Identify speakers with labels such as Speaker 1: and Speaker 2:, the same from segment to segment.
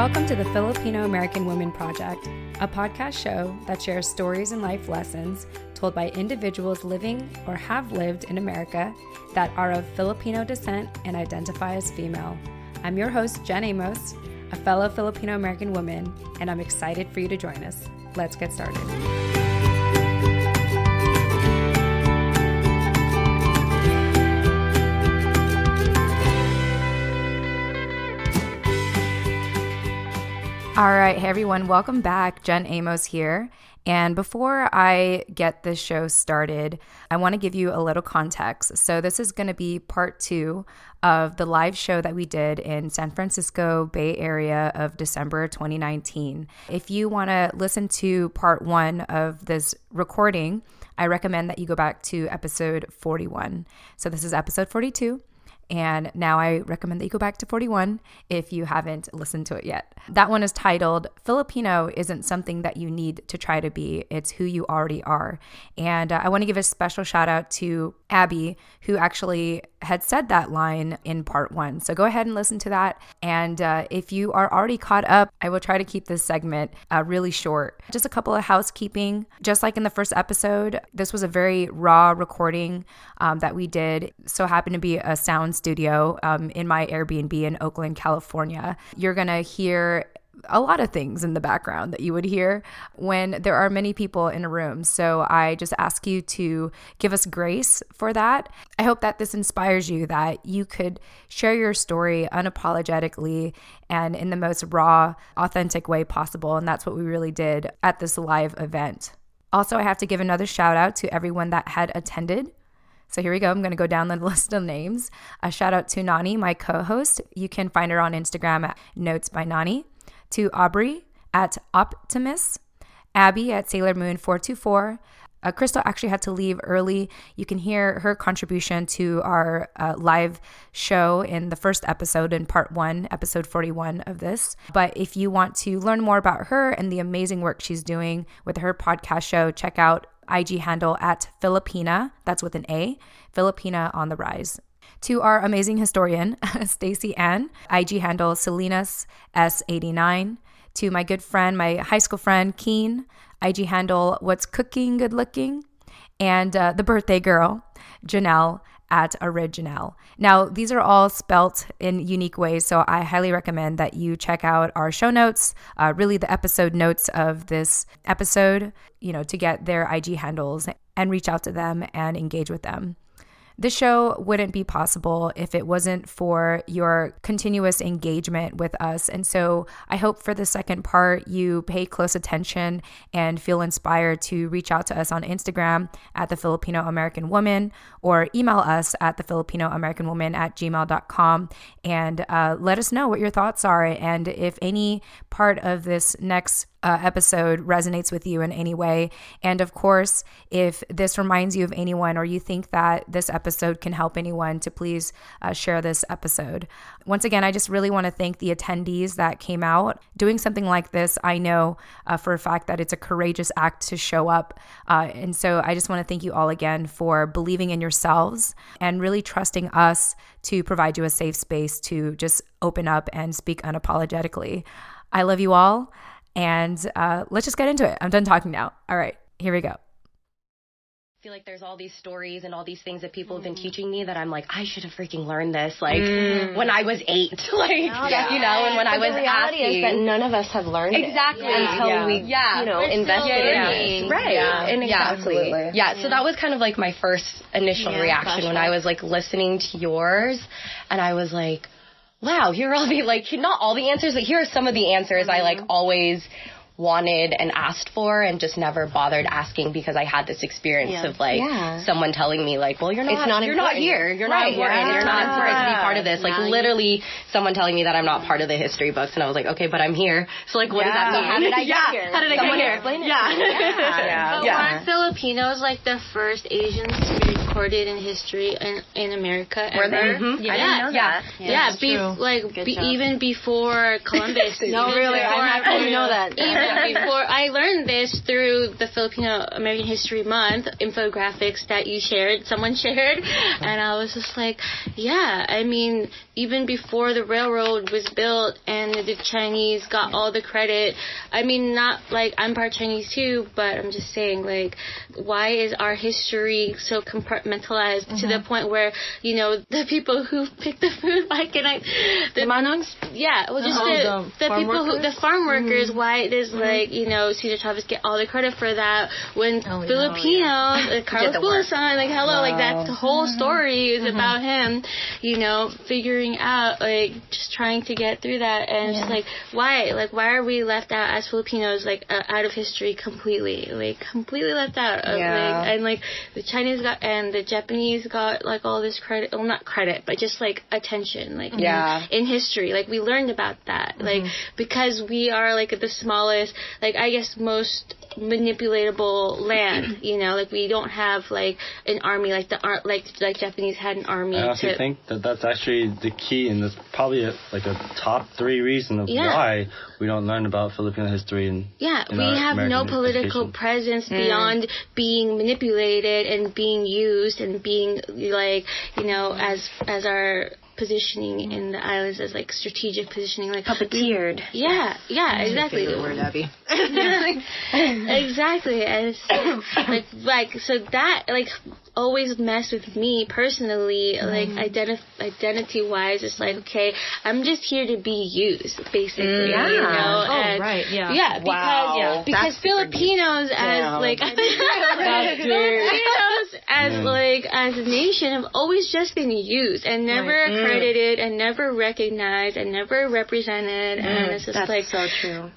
Speaker 1: Welcome to the Filipino American Women Project, a podcast show that shares stories and life lessons told by individuals living or have lived in America that are of Filipino descent and identify as female. I'm your host, Jen Amos, a fellow Filipino American woman, and I'm excited for you to join us. Let's get started. All right, hey everyone, welcome back. Jen Amos here. And before I get this show started, I want to give you a little context. So this is going to be part 2 of the live show that we did in San Francisco Bay Area of December 2019. If you want to listen to part 1 of this recording, I recommend that you go back to episode 41. So this is episode 42. And now I recommend that you go back to 41 if you haven't listened to it yet. That one is titled, Filipino Isn't Something That You Need to Try to Be, It's Who You Already Are. And I want to give a special shout out to Abby, who actually had said that line in part 1. So go ahead and listen to that. And if you are already caught up, I will try to keep this segment really short. Just a couple of housekeeping. Just like in the first episode, this was a very raw recording that we did. So happened to be a sound studio in my Airbnb in Oakland, California. You're going to hear a lot of things in the background that you would hear when there are many people in a room. So I just ask you to give us grace for that. I hope that this inspires you, that you could share your story unapologetically and in the most raw, authentic way possible. And that's what we really did at this live event. Also, I have to give another shout out to everyone that had attended. So here we go. I'm going to go down the list of names. A shout out to Nani, my co-host. You can find her on Instagram at Notes by Nani. To Aubrey at Optimus, Abby at Sailor Moon 424. Krystl actually had to leave early. You can hear her contribution to our live show in the first episode in part 1, episode 41 of this. But if you want to learn more about her and the amazing work she's doing with her podcast show, check out IG handle at Filipina, that's with an A, Filipina on the Rise. To our amazing historian, Stacey Ann, IG handle Salinas S89. To my good friend, my high school friend, Keane, IG handle What's Cooking Good Looking. And the birthday girl, Jannel at Original. Now, these are all spelt in unique ways, so I highly recommend that you check out our show notes, really the episode notes of this episode, to get their IG handles and reach out to them and engage with them. This show wouldn't be possible if it wasn't for your continuous engagement with us. And so I hope for the second part, you pay close attention and feel inspired to reach out to us on Instagram at The Filipino American Woman or email us at thefilipinoamericanwoman@gmail.com and let us know what your thoughts are. And if any part of this next episode resonates with you in any way. And of course, if this reminds you of anyone or you think that this episode can help anyone, to please share this episode. Once again, I just really want to thank the attendees that came out. Doing something like this, I know for a fact that it's a courageous act to show up. And so I just want to thank you all again for believing in yourselves and really trusting us to provide you a safe space to just open up and speak unapologetically. I love you all. And let's just get into it. I'm done talking now. All right, here we go.
Speaker 2: I feel like there's all these stories and all these things that people have been teaching me that I'm like, I should have freaking learned this when I was 8, and when I was
Speaker 3: the reality is that none of us have learned
Speaker 2: exactly
Speaker 3: until we, invested in it.
Speaker 2: Right.
Speaker 3: Yeah.
Speaker 2: And exactly.
Speaker 3: Absolutely.
Speaker 2: Yeah. So that was kind of like my first initial reaction when I was like listening to yours, and I was like, wow, here are all the, not all the answers, but here are some of the answers I always wanted and asked for and just never bothered asking because I had this experience of someone telling me well, you're not here. You're not important. You're not important to be part of this. Literally someone telling me that I'm not part of the history books, and I was like, okay, but I'm here. So what does that mean?
Speaker 3: How did I get here?
Speaker 2: How did I get here?
Speaker 3: Explain it.
Speaker 2: Yeah.
Speaker 4: We're Filipinos like the first Asians to be recorded in history in America ever.
Speaker 2: Were they? Mm-hmm.
Speaker 4: Yeah.
Speaker 2: I didn't know that.
Speaker 4: Even before Columbus.
Speaker 3: No, really, I didn't know that.
Speaker 4: Even before, I learned this through the Filipino American History Month infographics that someone shared, and I was just like, yeah, I mean, even before the railroad was built and the Chinese got all the credit, I mean, not like I'm part Chinese too, but I'm just saying, like, why is our history so compartmentalized to the point where, you know, the people who pick the food, why can the Manongs? Yeah, well, just the people the farm workers, why does, like, you know, Cesar Chavez get all the credit for that when Filipinos, Carlos Bulasan, like, hello, like, that whole story is about him, you know, figuring out, like, just trying to get through that, and it's like, why are we left out as Filipinos, like, out of history completely left out of, and like the Chinese got and the Japanese got like all this credit, well, not credit, but just like attention, like in history, like we learned about that, like because we are like the smallest, like I guess most manipulatable land, you know, like we don't have like an army like like Japanese had an army.
Speaker 5: I also think that's actually the key, and that's probably a top 3 reason of why we don't learn about Filipino history. We
Speaker 4: have no political presence beyond being manipulated and being used and being like, you know, as our positioning in the islands as like strategic positioning, like
Speaker 3: puppeteered.
Speaker 4: Exactly.
Speaker 3: Favorite word, Abby.
Speaker 4: Exactly, and it's like so that like always messed with me personally, like identity wise. It's like, okay, I'm just here to be used, basically. You know? Because Filipinos as like Filipinos as a nation have always just been used and never accredited and never recognized and never represented, and it's just like
Speaker 3: so true.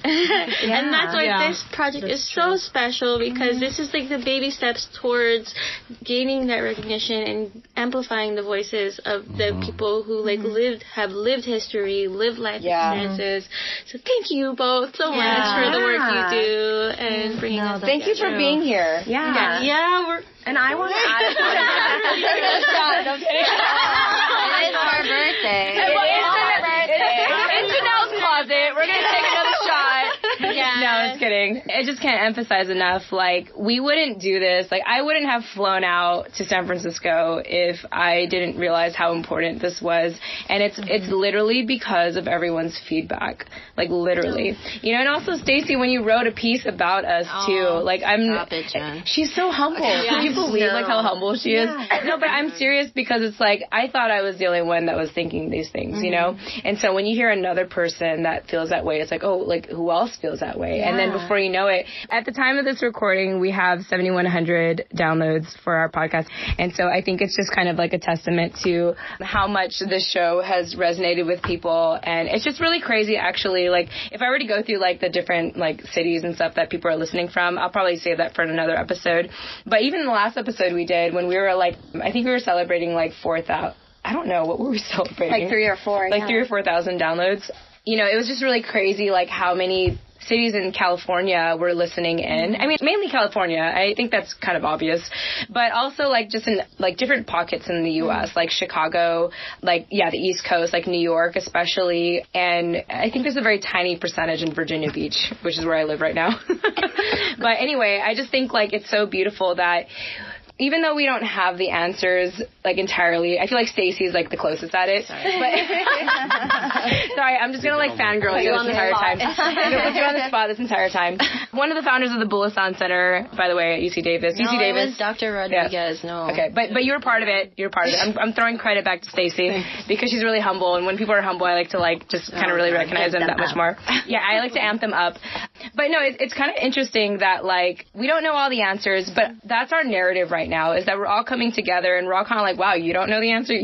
Speaker 4: And that's why this project is so special, because this is like the baby steps towards gaining that recognition and amplifying the voices of the people who like have lived history, lived life experiences. So thank you both so much for the work you do and bringing us together.
Speaker 2: Thank you for being here.
Speaker 3: And I want to add
Speaker 2: It's our birthday.
Speaker 1: In Jannel's closet. We're going to take another shot. No, I'm just kidding. I just can't emphasize enough, like, we wouldn't do this. Like, I wouldn't have flown out to San Francisco if I didn't realize how important this was. And it's literally because of everyone's feedback. Like, literally. You know, and also, Stacey, when you wrote a piece about us, too, like, she's so humble. Can you believe, like, how humble she is? No, but I'm serious, because it's like, I thought I was the only one that was thinking these things, you know? And so when you hear another person that feels that way, it's like, oh, like, who else feels that way? And then before you know it, at the time of this recording, we have 7,100 downloads for our podcast. And so I think it's just kind of like a testament to how much this show has resonated with people. And it's just really crazy, actually. Like, if I were to go through, like, the different, like, cities and stuff that people are listening from, I'll probably save that for another episode. But even the last episode we did, when we were, like, I think we were celebrating, like, 4,000. I don't know. What were we celebrating?
Speaker 2: Like 3 or 4.
Speaker 1: Like 3,000 or 4,000 downloads. You know, it was just really crazy, like, how many cities in California were listening in. I mean, mainly California. I think that's kind of obvious. But also, like, just in, like, different pockets in the U.S., like Chicago, like, the East Coast, like New York especially. And I think there's a very tiny percentage in Virginia Beach, which is where I live right now. But anyway, I just think, like, it's so beautiful that even though we don't have the answers, like, entirely, I feel like Stacey is, like, the closest at it. Sorry, I'm just going to, like, fangirl you this entire time. I'm going to put you on the spot this entire time. One of the founders of the Bulasan Center, by the way, at UC Davis.
Speaker 3: No, UC Davis. It was Dr. Rodriguez, no.
Speaker 1: Okay, but you were part of it. I'm throwing credit back to Stacey because she's really humble, and when people are humble, I like to, like, just kind of really recognize them that much more. I like to amp them up. But no, it's kind of interesting that, like, we don't know all the answers, but that's our narrative right now, is that we're all coming together and we're all kind of like, wow, you don't know the answer,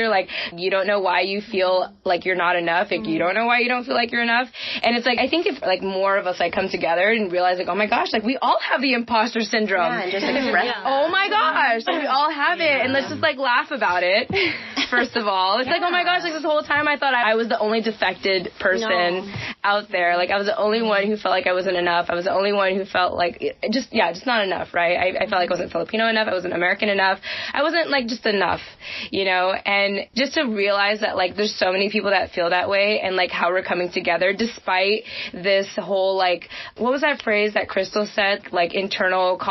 Speaker 1: like, you don't know why you feel like you're not enough, like, you don't know why you don't feel like you're enough. And it's like, I think if, like, more of us, like, come together and realize, like, oh my gosh, like, we all have the imposter syndrome.
Speaker 3: And just express
Speaker 1: oh my gosh, like, we all have it, and let's just, like, laugh about it. First of all, it's like, oh my gosh, like, this whole time I thought I was the only defected person out there. Like, I was the only one who
Speaker 2: felt like I wasn't enough. I was the only one who felt like just not enough, right? I felt like I wasn't Filipino enough. I wasn't American enough. I wasn't like just enough, you know, and just to realize that like there's so many people that feel that way and like how we're coming together despite this whole like, what was that phrase that Krystl said? Like internalized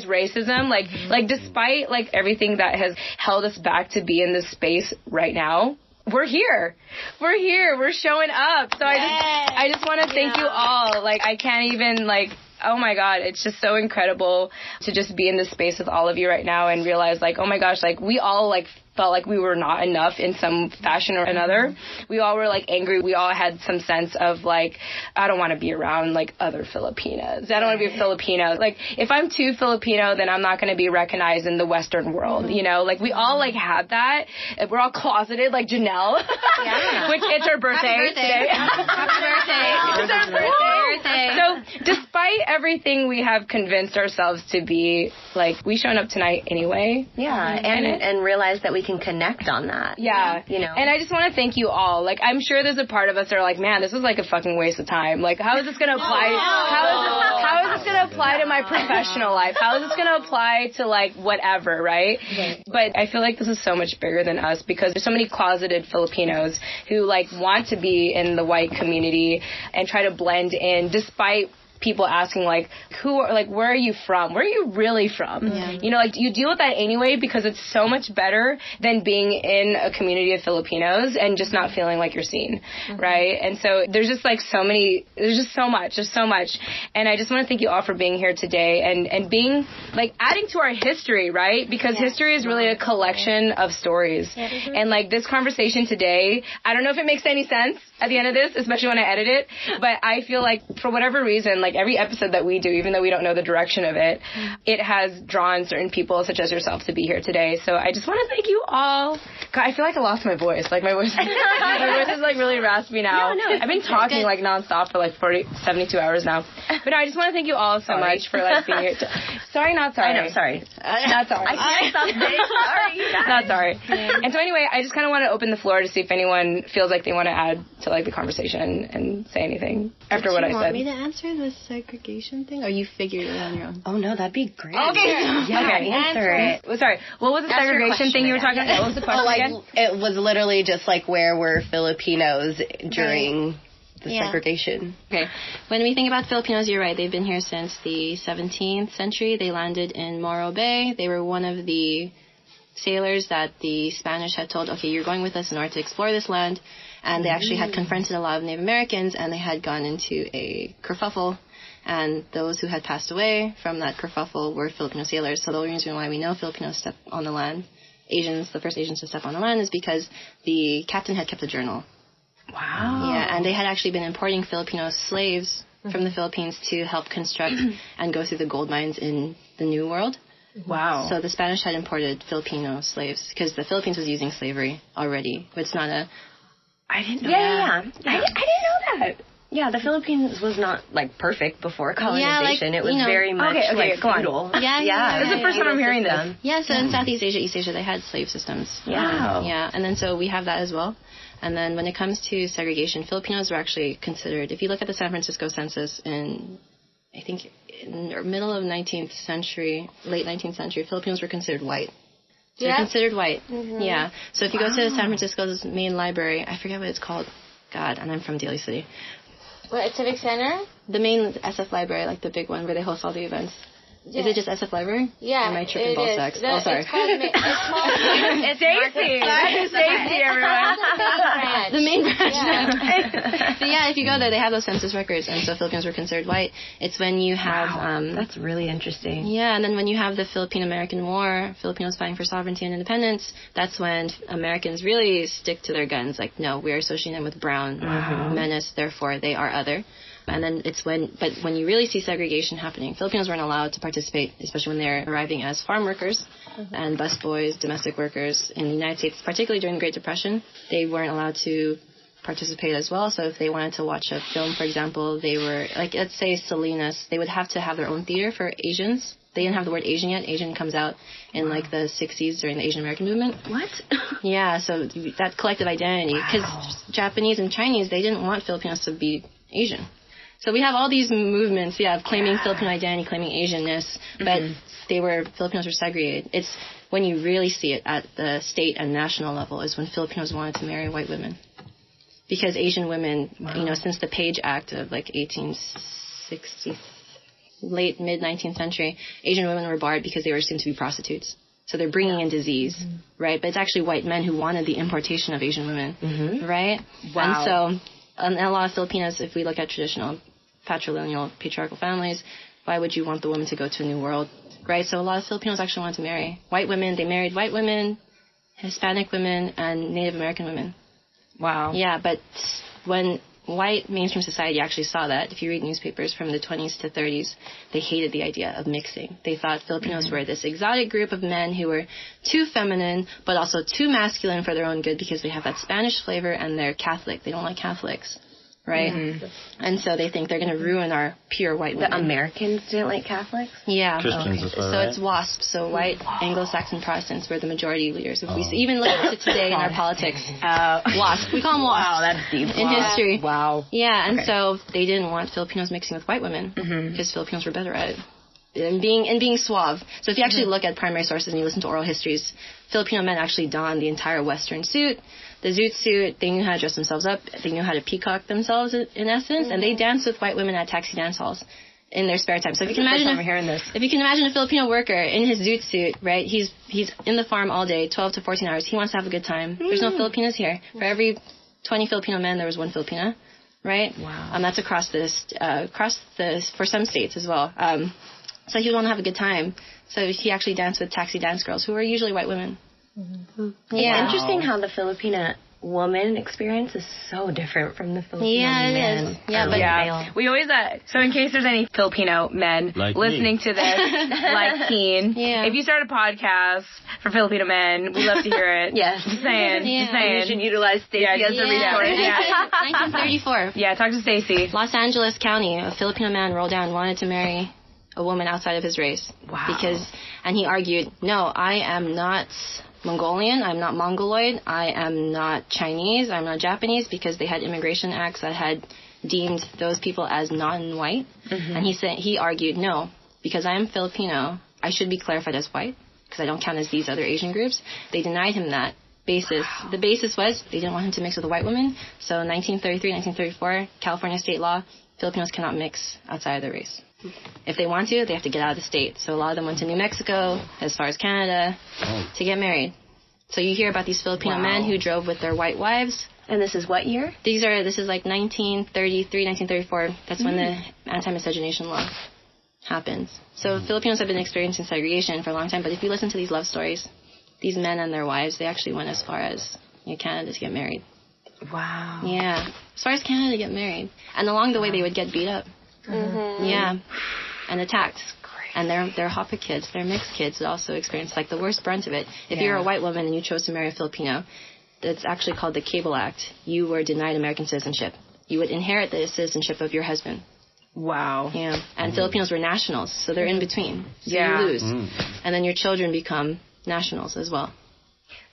Speaker 2: racism. Like despite like everything that has held us back to be in this space right now, we're here. We're showing up. So I just want to thank you all. Like I can't even like, oh my God, it's just so incredible to just be in this space with all of you right now and realize like, oh my gosh, like we all like felt like we were not enough in some fashion or another. We all were like angry. We all had some sense of like, I don't want to be around like other Filipinas. I don't want to be a Filipino. Like if I'm too Filipino, then I'm not going to be recognized in the Western world, you know? Like we all like had that. We're all closeted like Jannel, which it's her birthday today.
Speaker 3: Happy birthday.
Speaker 2: It's her birthday. So despite everything we have convinced ourselves to be, like we shown up tonight anyway.
Speaker 3: Yeah, and realize that we can connect on that.
Speaker 2: Yeah.
Speaker 3: You know.
Speaker 2: And I just want to thank you all. Like, I'm sure there's a part of us that are like, man, this was like a fucking waste of time. Like, how is this going to apply? How is this going to apply to my professional life? How is this going to apply to like whatever, right? But I feel like this is so much bigger than us because there's so many closeted Filipinos who like want to be in the white community and try to blend in despite people asking like, where are you from? Where are you really from? You know, like you deal with that anyway because it's so much better than being in a community of Filipinos and just not feeling like you're seen, right? And so there's just like there's just so much. And I just want to thank you all for being here today and being like adding to our history, right? Because history is really a collection of stories. And like this conversation today, I don't know if it makes any sense at the end of this, especially when I edit it, but I feel like for whatever reason, like every episode that we do, even though we don't know the direction of it, it has drawn certain people such as yourself to be here today. So I just want to thank you all. God, I feel like I lost my voice. Like my voice is like really raspy now. No, I've been talking like nonstop for like 72 hours now. But no, I just want to thank you all so much for like being here. Sorry, not sorry.
Speaker 3: I know, sorry.
Speaker 2: Not sorry.
Speaker 3: I can't stop saying sorry.
Speaker 2: Not sorry. And so anyway, I just kind of want to open the floor to see if anyone feels like they want to add to like the conversation and say anything after what I said.
Speaker 3: Do you want me to answer the segregation thing, or you figured it on your own?
Speaker 2: Oh no, that'd be great.
Speaker 3: Okay.
Speaker 2: Answer it. Well, sorry. What was the segregation thing you were talking about? What was the question again?
Speaker 3: It was literally just like where were Filipinos during the segregation.
Speaker 6: Okay. When we think about Filipinos, you're right. They've been here since the 17th century. They landed in Morro Bay. They were one of the sailors that the Spanish had told, okay, you're going with us in order to explore this land. And they actually had confronted a lot of Native Americans, and they had gone into a kerfuffle. And those who had passed away from that kerfuffle were Filipino sailors. So the only reason why we know Filipinos stepped on the land, the first Asians to step on the land, is because the captain had kept a journal.
Speaker 2: Wow.
Speaker 6: Yeah, and they had actually been importing Filipino slaves from the Philippines to help construct and go through the gold mines in the New World.
Speaker 2: Wow.
Speaker 6: So the Spanish had imported Filipino slaves because the Philippines was using slavery already. It's not a...
Speaker 2: I didn't know
Speaker 3: that.
Speaker 2: I didn't know that.
Speaker 3: Yeah, the Philippines was not like perfect before colonization. It was very much
Speaker 2: like
Speaker 3: feudal.
Speaker 6: Yeah.
Speaker 2: This is the first time I'm hearing this.
Speaker 6: Yeah, so in Southeast Asia, East Asia, they had slave systems.
Speaker 2: Wow.
Speaker 6: Yeah, and then so we have that as well. And then when it comes to segregation, Filipinos were actually considered, if you look at the San Francisco census in, I think, in the middle of 19th century, late 19th century, Filipinos were considered white. They're considered white. Yeah. So if you go to San Francisco's main library, I forget what it's called. God, and I'm from Daly City.
Speaker 4: What, Civic Center?
Speaker 6: The main SF library, like the big one where they host all the events. Is it just SF Library?
Speaker 4: Yeah,
Speaker 6: Or am I tripping ball sacks? Oh, sorry.
Speaker 4: It's called
Speaker 2: It's Stacey. That's Stacey, everyone.
Speaker 6: The main branch. So yeah, if you go there, they have those census records, and so Filipinos were considered white. It's when you have...
Speaker 3: That's really interesting.
Speaker 6: Yeah, and then when you have the Philippine-American War, Filipinos fighting for sovereignty and independence, that's when Americans really stick to their guns. Like, no, we are associating them with brown menace, therefore they are other. And then when you really see segregation happening, Filipinos weren't allowed to participate, especially when they're arriving as farm workers and busboys, domestic workers in the United States, particularly during the Great Depression. They weren't allowed to participate as well. So if they wanted to watch a film, for example, they were, like, let's say Salinas, they would have to have their own theater for Asians They didn't have the word Asian yet. Asian comes out in like the 60s during the Asian American movement.
Speaker 3: What?
Speaker 6: Yeah, so that collective identity. Because Japanese and Chinese, they didn't want Filipinos to be Asian. So we have all these movements, of claiming Filipino identity, claiming Asianness, but Filipinos were segregated. It's when you really see it at the state and national level is when Filipinos wanted to marry white women. Because Asian women, since the Page Act of like 1860, late, mid-19th century, Asian women were barred because they were assumed to be prostitutes. So they're bringing in disease, right? But it's actually white men who wanted the importation of Asian women, right?
Speaker 3: Wow.
Speaker 6: And so a lot of Filipinos, if we look at traditional patrilineal patriarchal families, why would you want the woman to go to a new world, right? So a lot of Filipinos actually wanted to marry white women. They married white women, Hispanic women, and Native American women.
Speaker 3: Wow.
Speaker 6: Yeah, but when white mainstream society actually saw that, if you read newspapers from the 20s to 30s, they hated the idea of mixing. They thought Filipinos were this exotic group of men who were too feminine, but also too masculine for their own good because they have that Spanish flavor and they're Catholic. They don't like Catholics, right? And so they think they're going to ruin our pure white women.
Speaker 3: The Americans didn't like Catholics?
Speaker 6: Yeah.
Speaker 5: Christians as well,
Speaker 6: So
Speaker 5: right?
Speaker 6: it's WASP, so white Anglo-Saxon Protestants were the majority leaders. If we even look at it today in our politics, WASP. We call them WASP.
Speaker 3: Wow, that's deep.
Speaker 6: In history.
Speaker 3: Wow.
Speaker 6: Yeah, and so they didn't want Filipinos mixing with white women because Filipinos were better at it. And being suave. So if you actually look at primary sources and you listen to oral histories, Filipino men actually donned the entire Western suit, the zoot suit. They knew how to dress themselves up. They knew how to peacock themselves, in essence, and they danced with white women at taxi dance halls in their spare time. So if you can imagine a Filipino worker in his zoot suit, right? He's in the farm all day, 12 to 14 hours. He wants to have a good time. There's no Filipinos here. For every 20 Filipino men, there was one Filipina, right?
Speaker 3: Wow.
Speaker 6: That's across for some states as well. So he would want to have a good time. So he actually danced with taxi dance girls who were usually white women.
Speaker 3: It's interesting how the Filipina woman experience is so different from the Filipino man.
Speaker 6: Is. Yeah, but
Speaker 7: we always so in case there's any Filipino men
Speaker 5: like
Speaker 7: listening to this, like Keane, if you start a podcast for Filipino men, we love to hear it.
Speaker 3: Yes.
Speaker 7: Just saying.
Speaker 3: You should utilize Stacey as a resource.
Speaker 6: 1934.
Speaker 7: Yeah, talk to Stacey.
Speaker 6: Los Angeles County, a Filipino man rolled down and wanted to marry a woman outside of his race.
Speaker 3: Wow.
Speaker 6: And he argued, no, I am not Mongolian, I'm not Mongoloid, I am not Chinese, I'm not Japanese, because they had immigration acts that had deemed those people as non-white. And he argued, no, because I am Filipino, I should be clarified as white, because I don't count as these other Asian groups. They denied him that basis. Wow. The basis was they didn't want him to mix with a white woman. So 1933, 1934, California state law, Filipinos cannot mix outside of their race. If they want to, they have to get out of the state. So a lot of them went to New Mexico, as far as Canada, to get married. So you hear about these Filipino men who drove with their white wives.
Speaker 3: And this is what year?
Speaker 6: This is like 1933, 1934. That's when the anti-miscegenation law happens. So Filipinos have been experiencing segregation for a long time. But if you listen to these love stories, these men and their wives, they actually went as far as Canada to get married.
Speaker 3: Wow.
Speaker 6: Yeah. As far as Canada to get married. And along the way, they would get beat up. Yeah. And attacked. And they're Hopper kids, they're mixed kids that also experience like the worst brunt of it. If you're a white woman and you chose to marry a Filipino, it's actually called the Cable Act. You were denied American citizenship. You would inherit the citizenship of your husband.
Speaker 3: Wow.
Speaker 6: Yeah. And Filipinos were nationals, so they're in between. So you lose. And then your children become nationals as well.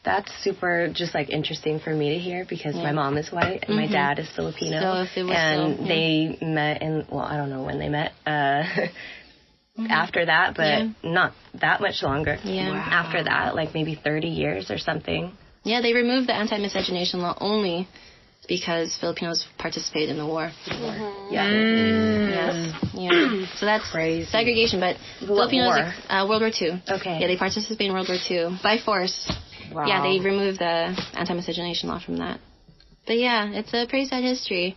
Speaker 3: That's super just like interesting for me to hear because my mom is white and my dad is Filipino.
Speaker 6: So if it was
Speaker 3: they met in, well, I don't know when they met, after that, but not that much longer.
Speaker 6: Yeah.
Speaker 3: Wow. After that, like maybe 30 years or something.
Speaker 6: Yeah, they removed the anti-miscegenation law only because Filipinos participated in the war. Yes. Yeah. So that's
Speaker 3: crazy.
Speaker 6: Segregation, but
Speaker 3: What
Speaker 6: Filipinos,
Speaker 3: war?
Speaker 6: World War II.
Speaker 3: Okay.
Speaker 6: Yeah, they participated in World War II by force.
Speaker 3: Wow.
Speaker 6: Yeah, they removed the anti-miscegenation law from that. But yeah, it's a pretty sad history.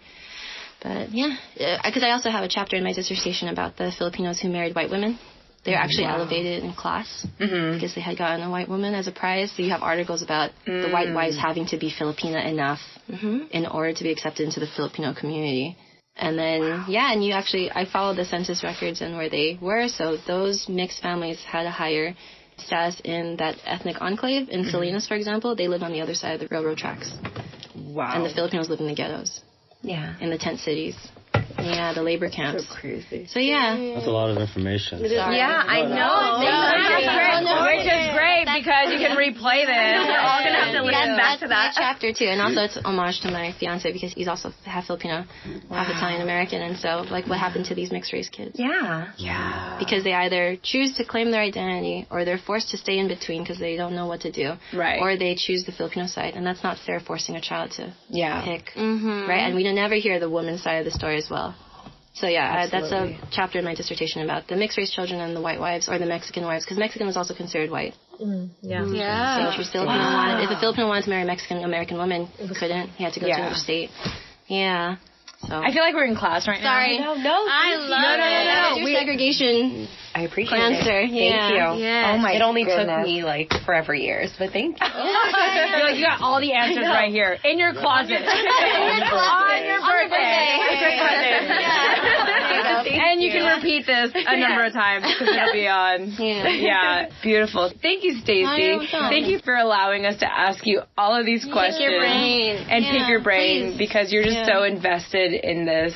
Speaker 6: But yeah, because I also have a chapter in my dissertation about the Filipinos who married white women. They're actually elevated in class because they had gotten a white woman as a prize. So you have articles about the white wives having to be Filipina enough in order to be accepted into the Filipino community. And then, and you actually, I followed the census records and where they were. So those mixed families had a higher status in that ethnic enclave. In Salinas, for example, they lived on the other side of the railroad tracks.
Speaker 3: Wow.
Speaker 6: And the Filipinos lived in the ghettos.
Speaker 3: Yeah.
Speaker 6: In the tent cities. Yeah, the labor camps.
Speaker 3: So crazy.
Speaker 6: So yeah.
Speaker 5: That's a lot of information.
Speaker 3: Yeah, I know.
Speaker 7: Which is great because you can replay this.
Speaker 3: We're all going to have to listen back to that.
Speaker 6: Chapter 2. And also it's homage to my fiance because he's also half Filipino, half Italian American. And so, like, what happened to these mixed race kids?
Speaker 3: Yeah.
Speaker 6: Because they either choose to claim their identity or they're forced to stay in between because they don't know what to do.
Speaker 7: Right.
Speaker 6: Or they choose the Filipino side. And that's not fair, forcing a child to pick.
Speaker 4: Mm-hmm.
Speaker 6: Right? And we don't never hear the woman's side of the story as well. So yeah, that's a chapter in my dissertation about the mixed race children and the white wives, or the Mexican wives, because Mexican was also considered white.
Speaker 4: Yeah.
Speaker 6: So if a Filipino wanted to marry a Mexican American woman, he couldn't. He had to go to another state. Yeah. So
Speaker 7: I feel like we're in class right now.
Speaker 6: sorry.
Speaker 3: No.
Speaker 4: I love
Speaker 6: No. segregation.
Speaker 3: I appreciate
Speaker 6: Answer.
Speaker 3: it.
Speaker 6: Yeah.
Speaker 3: Thank you.
Speaker 4: Yes.
Speaker 3: Oh my It only took me like forever years, but thank you.
Speaker 7: You're like, you got all the answers right here in your closet.
Speaker 6: On your birthday.
Speaker 7: And you can repeat this a number of times because it'll be on. Yeah, beautiful. Thank you, Stacey. Thank you for allowing us to ask you all of these questions.
Speaker 6: Pick your brain.
Speaker 7: And pick your brain
Speaker 6: please.
Speaker 7: because you're just so invested in this.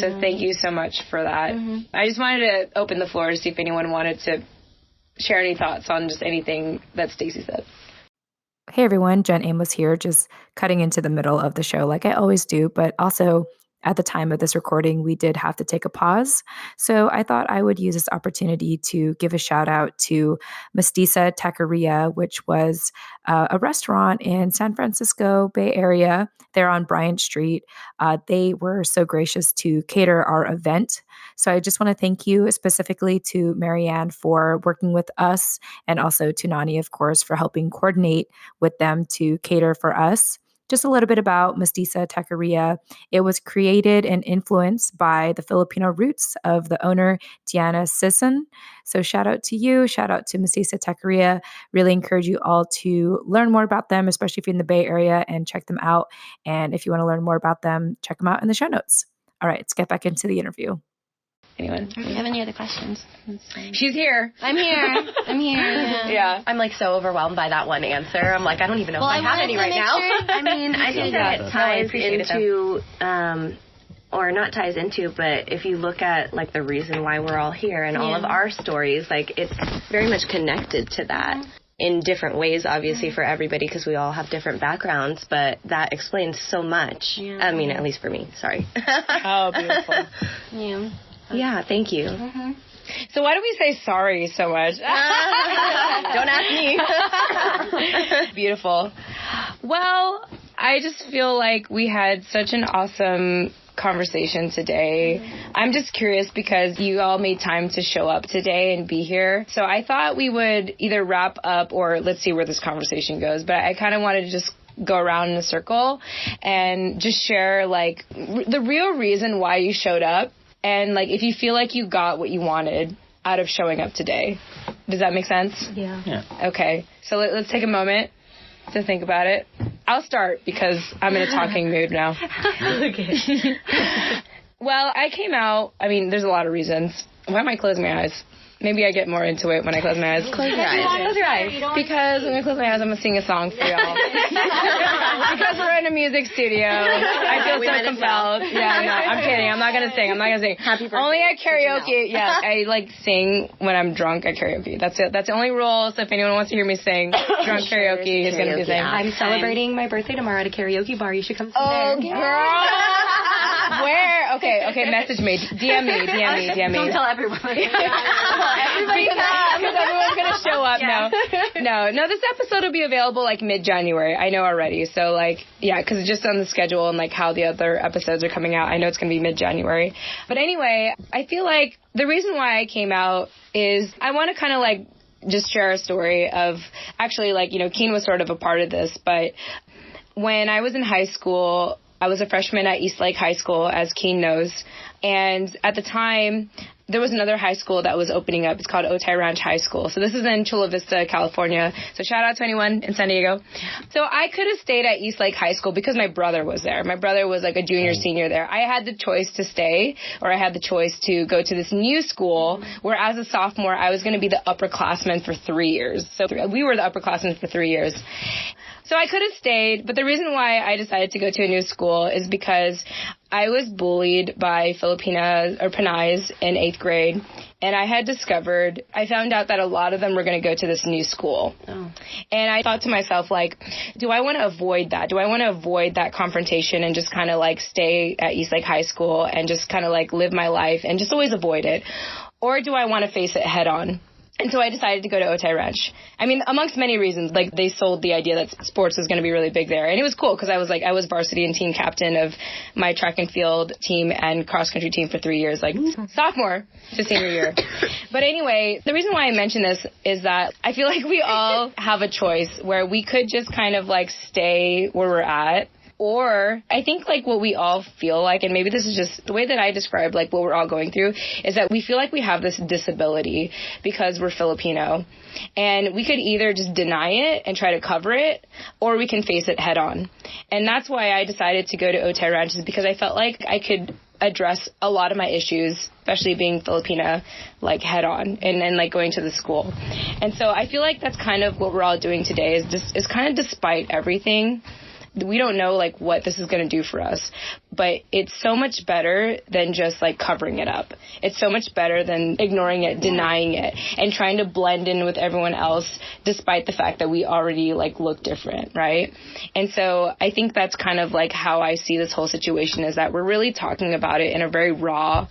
Speaker 7: So thank you so much for that. I just wanted to open the floor to see if anyone wanted to share any thoughts on just anything that Stacey said.
Speaker 1: Hey everyone, Jen Amos here, just cutting into the middle of the show like I always do, but also at the time of this recording, we did have to take a pause. So I thought I would use this opportunity to give a shout out to Mestiza Taqueria, which was a restaurant in San Francisco Bay Area. They're on Bryant Street. They were so gracious to cater our event. So I just want to thank you specifically to Marianne for working with us, and also to Nani, of course, for helping coordinate with them to cater for us. Just a little bit about Mestiza Taqueria. It was created and influenced by the Filipino roots of the owner, Diana Sisson. So shout out to you. Shout out to Mestiza Taqueria. Really encourage you all to learn more about them, especially if you're in the Bay Area, and check them out. And if you want to learn more about them, check them out in the show notes. All right, let's get back into the interview.
Speaker 7: Anyone?
Speaker 6: Do you have any other questions?
Speaker 7: She's here.
Speaker 6: I'm here.
Speaker 7: Yeah.
Speaker 3: I'm like so overwhelmed by that one answer. I'm like, I don't even know if I have any right now.
Speaker 6: I mean, I think that it ties into,
Speaker 3: or not ties into, but if you look at like the reason why we're all here and all of our stories, like it's very much connected to that. In different ways, obviously, for everybody, because we all have different backgrounds, but that explains so much. I mean, at least for me. Sorry.
Speaker 7: Oh, beautiful.
Speaker 3: Yeah, thank you.
Speaker 7: So why do we say sorry so much?
Speaker 3: Don't ask me.
Speaker 7: Beautiful. Well, I just feel like we had such an awesome conversation today. I'm just curious because you all made time to show up today and be here. So I thought we would either wrap up or let's see where this conversation goes. But I kind of wanted to just go around in a circle and just share like the real reason why you showed up. And, like, if you feel like you got what you wanted out of showing up today. Does that make sense?
Speaker 3: Yeah.
Speaker 7: Okay. So let's take a moment to think about it. I'll start because I'm in a talking mood now.
Speaker 3: Okay.
Speaker 7: Well, I came out, I mean, there's a lot of reasons. Why am I closing my eyes? Maybe I get more into it when I close my eyes.
Speaker 3: Close your eyes. Close your eyes.
Speaker 7: Because when I close my eyes, I'm going to sing a song for y'all. Because we're in a music studio. I feel so compelled. Yeah, no, I'm kidding. I'm not going to sing.
Speaker 3: Happy birthday.
Speaker 7: Only at karaoke. Yeah, I like sing when I'm drunk at karaoke. That's it. That's the only rule. So if anyone wants to hear me sing, drunk karaoke is going to be the thing.
Speaker 3: I'm celebrating my birthday tomorrow at a karaoke bar. You should come see
Speaker 7: Oh,
Speaker 3: there.
Speaker 7: girl. Where? Okay, message me. DM me.
Speaker 3: Don't tell everyone.
Speaker 7: Everybody come, because everyone's going to show up. Yeah. No, this episode will be available like mid-January. I know already. So like, yeah, because it's just on the schedule and like how the other episodes are coming out. I know it's going to be mid-January. But anyway, I feel like the reason why I came out is I want to kind of like just share a story of actually like, you know, Keane was sort of a part of this, but when I was in high school, I was a freshman at Eastlake High School, as Keane knows. And at the time, there was another high school that was opening up. It's called Otay Ranch High School. So this is in Chula Vista, California. So shout out to anyone in San Diego. So I could have stayed at Eastlake High School because my brother was there. My brother was like a junior, senior there. I had the choice to stay, or I had the choice to go to this new school where as a sophomore, I was going to be the upperclassman for 3 years. So we were the upperclassmen for 3 years. So I could have stayed, but the reason why I decided to go to a new school is because I was bullied by Filipinas or Pinays in 8th grade, and I found out that a lot of them were going to go to this new school. Oh. And I thought to myself, like, do I want to avoid that? Do I want to avoid that confrontation and just kind of like stay at East Lake High School and just kind of like live my life and just always avoid it? Or do I want to face it head on? And so I decided to go to Otay Ranch. I mean, amongst many reasons, like they sold the idea that sports was going to be really big there. And it was cool because I was varsity and team captain of my track and field team and cross country team for 3 years, like sophomore to senior year. But anyway, the reason why I mention this is that I feel like we all have a choice where we could just kind of like stay where we're at. Or I think like what we all feel like, and maybe this is just the way that I describe like what we're all going through, is that we feel like we have this disability because we're Filipino. And we could either just deny it and try to cover it, or we can face it head on. And that's why I decided to go to Otay Ranch, is because I felt like I could address a lot of my issues, especially being Filipina, like head on and like going to the school. And so I feel like that's kind of what we're all doing today, is kind of despite everything. We don't know, like, what this is going to do for us, but it's so much better than just, like, covering it up. It's so much better than ignoring it, denying it, and trying to blend in with everyone else despite the fact that we already, like, look different, right? And so I think that's kind of, like, how I see this whole situation, is that we're really talking about it in a very raw,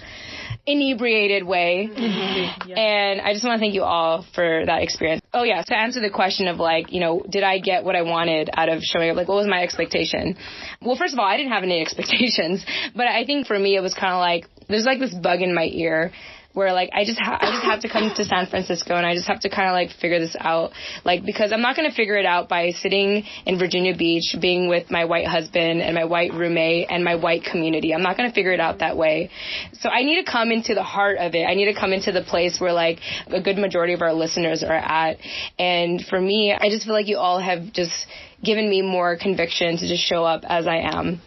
Speaker 7: inebriated way. Mm-hmm. Yeah. And I just want to thank you all for that experience. Oh yeah, to answer the question of like, you know, did I get what I wanted out of showing up? Like, what was my expectation? Well, first of all, I didn't have any expectations, but I think for me it was kind of like, there's like this bug in my ear where like I just have to come to San Francisco and I just have to kind of like figure this out, like, because I'm not going to figure it out by sitting in Virginia Beach being with my white husband and my white roommate and my white community. I'm not going to figure it out that way. So I need to come into the heart of it. I need to come into the place where like a good majority of our listeners are at. And for me, I just feel like you all have just given me more conviction to just show up as I am.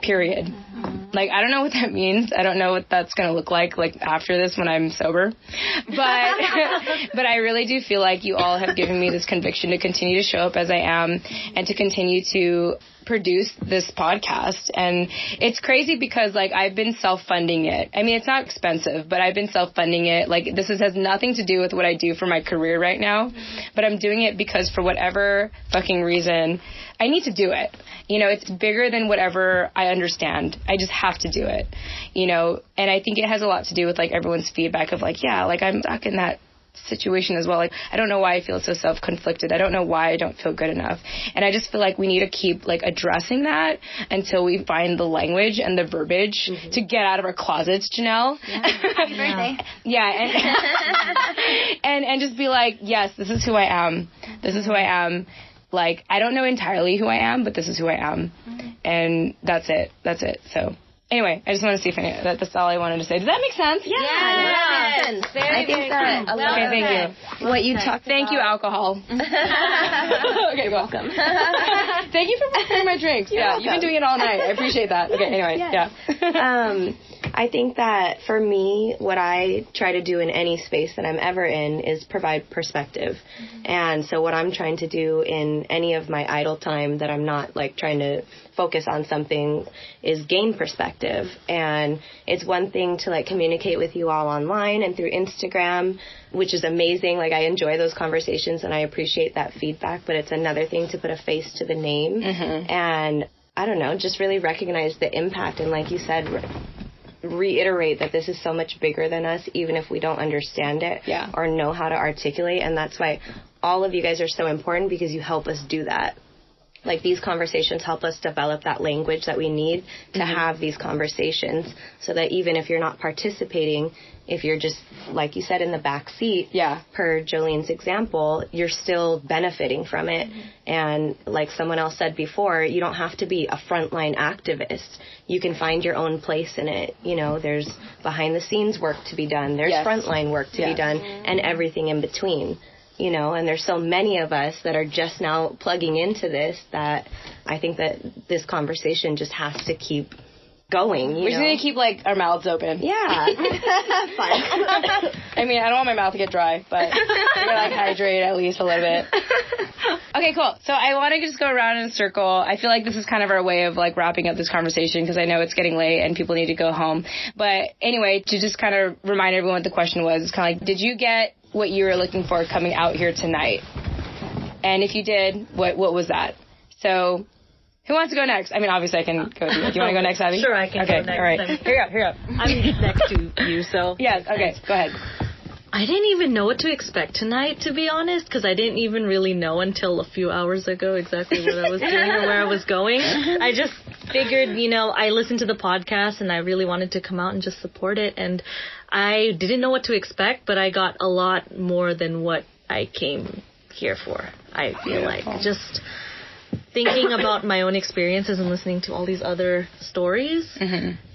Speaker 7: Period. Like, I don't know what that means. I don't know what that's going to look like after this when I'm sober. But I really do feel like you all have given me this conviction to continue to show up as I am and to continue to produce this podcast. And it's crazy because like I've been self-funding it. I mean, it's not expensive, but I've been self-funding it. Like, this has nothing to do with what I do for my career right now, but I'm doing it because for whatever fucking reason, I need to do it. You know, it's bigger than whatever I understand. I just have to do it, you know, and I think it has a lot to do with like everyone's feedback of like, yeah, like I'm stuck in that situation as well. Like, I don't know why I feel so self-conflicted. I don't know why I don't feel good enough. And I just feel like we need to keep like addressing that until we find the language and the verbiage to get out of our closets, Jannel.
Speaker 6: Yeah. Happy birthday.
Speaker 7: Yeah. And just be like, yes, this is who I am. This is who I am. Like, I don't know entirely who I am, but this is who I am. And that's it. That's it. So anyway, I just want to see if that's all I wanted to say. Does that make sense?
Speaker 3: Yeah, that makes sense. I think that a lot of
Speaker 7: thank you.
Speaker 3: What you talked
Speaker 7: Thank
Speaker 3: about.
Speaker 7: you, alcohol. Okay, welcome. Thank you for preparing my drinks.
Speaker 3: You're welcome.
Speaker 7: You've been doing it all night. I appreciate that. Okay, anyway, yeah.
Speaker 3: I think that for me, what I try to do in any space that I'm ever in is provide perspective. And so what I'm trying to do in any of my idle time that I'm not like trying to focus on something is gain perspective. And it's one thing to like communicate with you all online and through Instagram, which is amazing. Like, I enjoy those conversations and I appreciate that feedback, but it's another thing to put a face to the name and, I don't know, just really recognize the impact. And like you said, reiterate that this is so much bigger than us, even if we don't understand it or know how to articulate. And that's why all of you guys are so important, because you help us do that. Like, these conversations help us develop that language that we need to have these conversations, so that even if you're not participating, if you're just, like you said, in the back seat, per Jolene's example, you're still benefiting from it. And like someone else said before, you don't have to be a frontline activist. You can find your own place in it. You know, there's behind the scenes work to be done. There's frontline work to be done, and everything in between. You know, and there's so many of us that are just now plugging into this, that I think that this conversation just has to keep going.
Speaker 7: We just need to keep, like, our mouths open.
Speaker 3: Yeah.
Speaker 7: Fine. I mean, I don't want my mouth to get dry, but I gotta, like, hydrate at least a little bit. Okay, cool. So I want to just go around in a circle. I feel like this is kind of our way of, like, wrapping up this conversation because I know it's getting late and people need to go home. But anyway, to just kind of remind everyone what the question was, it's kind of like, did you get what you were looking for coming out here tonight? And if you did, what was that? So... who wants to go next? I mean, obviously I can go. Do you want to go next, Abby?
Speaker 8: Sure, I can go next.
Speaker 7: All right. Here you go.
Speaker 8: I'm next to you, so.
Speaker 7: Yes, okay, go ahead.
Speaker 8: I didn't even know what to expect tonight, to be honest, because I didn't even really know until a few hours ago exactly what I was doing or where I was going. I just figured, I listened to the podcast and I really wanted to come out and just support it. And I didn't know what to expect, but I got a lot more than what I came here for, I feel like. Just... thinking about my own experiences and listening to all these other stories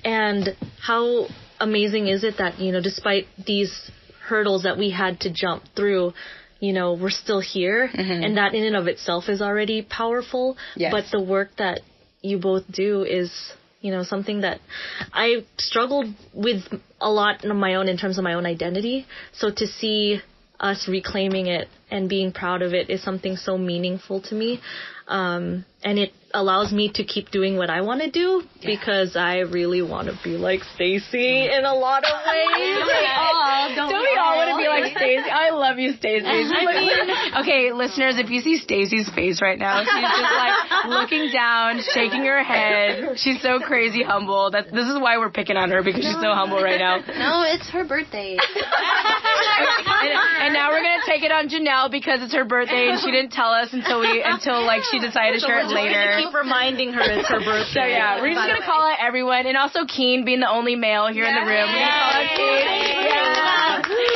Speaker 8: and how amazing is it that, despite these hurdles that we had to jump through, we're still here and that in and of itself is already powerful. Yes. But the work that you both do is, something that I struggled with a lot on my own in terms of my own identity. So to see us reclaiming it and being proud of it is something so meaningful to me. And it allows me to keep doing what I want to do because I really want to be like Stacey in a lot of ways.
Speaker 7: Don't we all want to be like Stacey? I love you, Stacey. Okay, listeners, if you see Stacey's face right now, she's just like looking down, shaking her head. She's so crazy humble. This is why we're picking on her, because she's so humble right now.
Speaker 6: No, it's her birthday.
Speaker 7: And now we're gonna take it on Jannel because it's her birthday and she didn't tell us until she decided to share it later.
Speaker 8: We're just keep reminding her it's her birthday.
Speaker 7: So yeah, we're just gonna call out everyone, and also Keane being the only male here in the room. We're gonna call out Keane.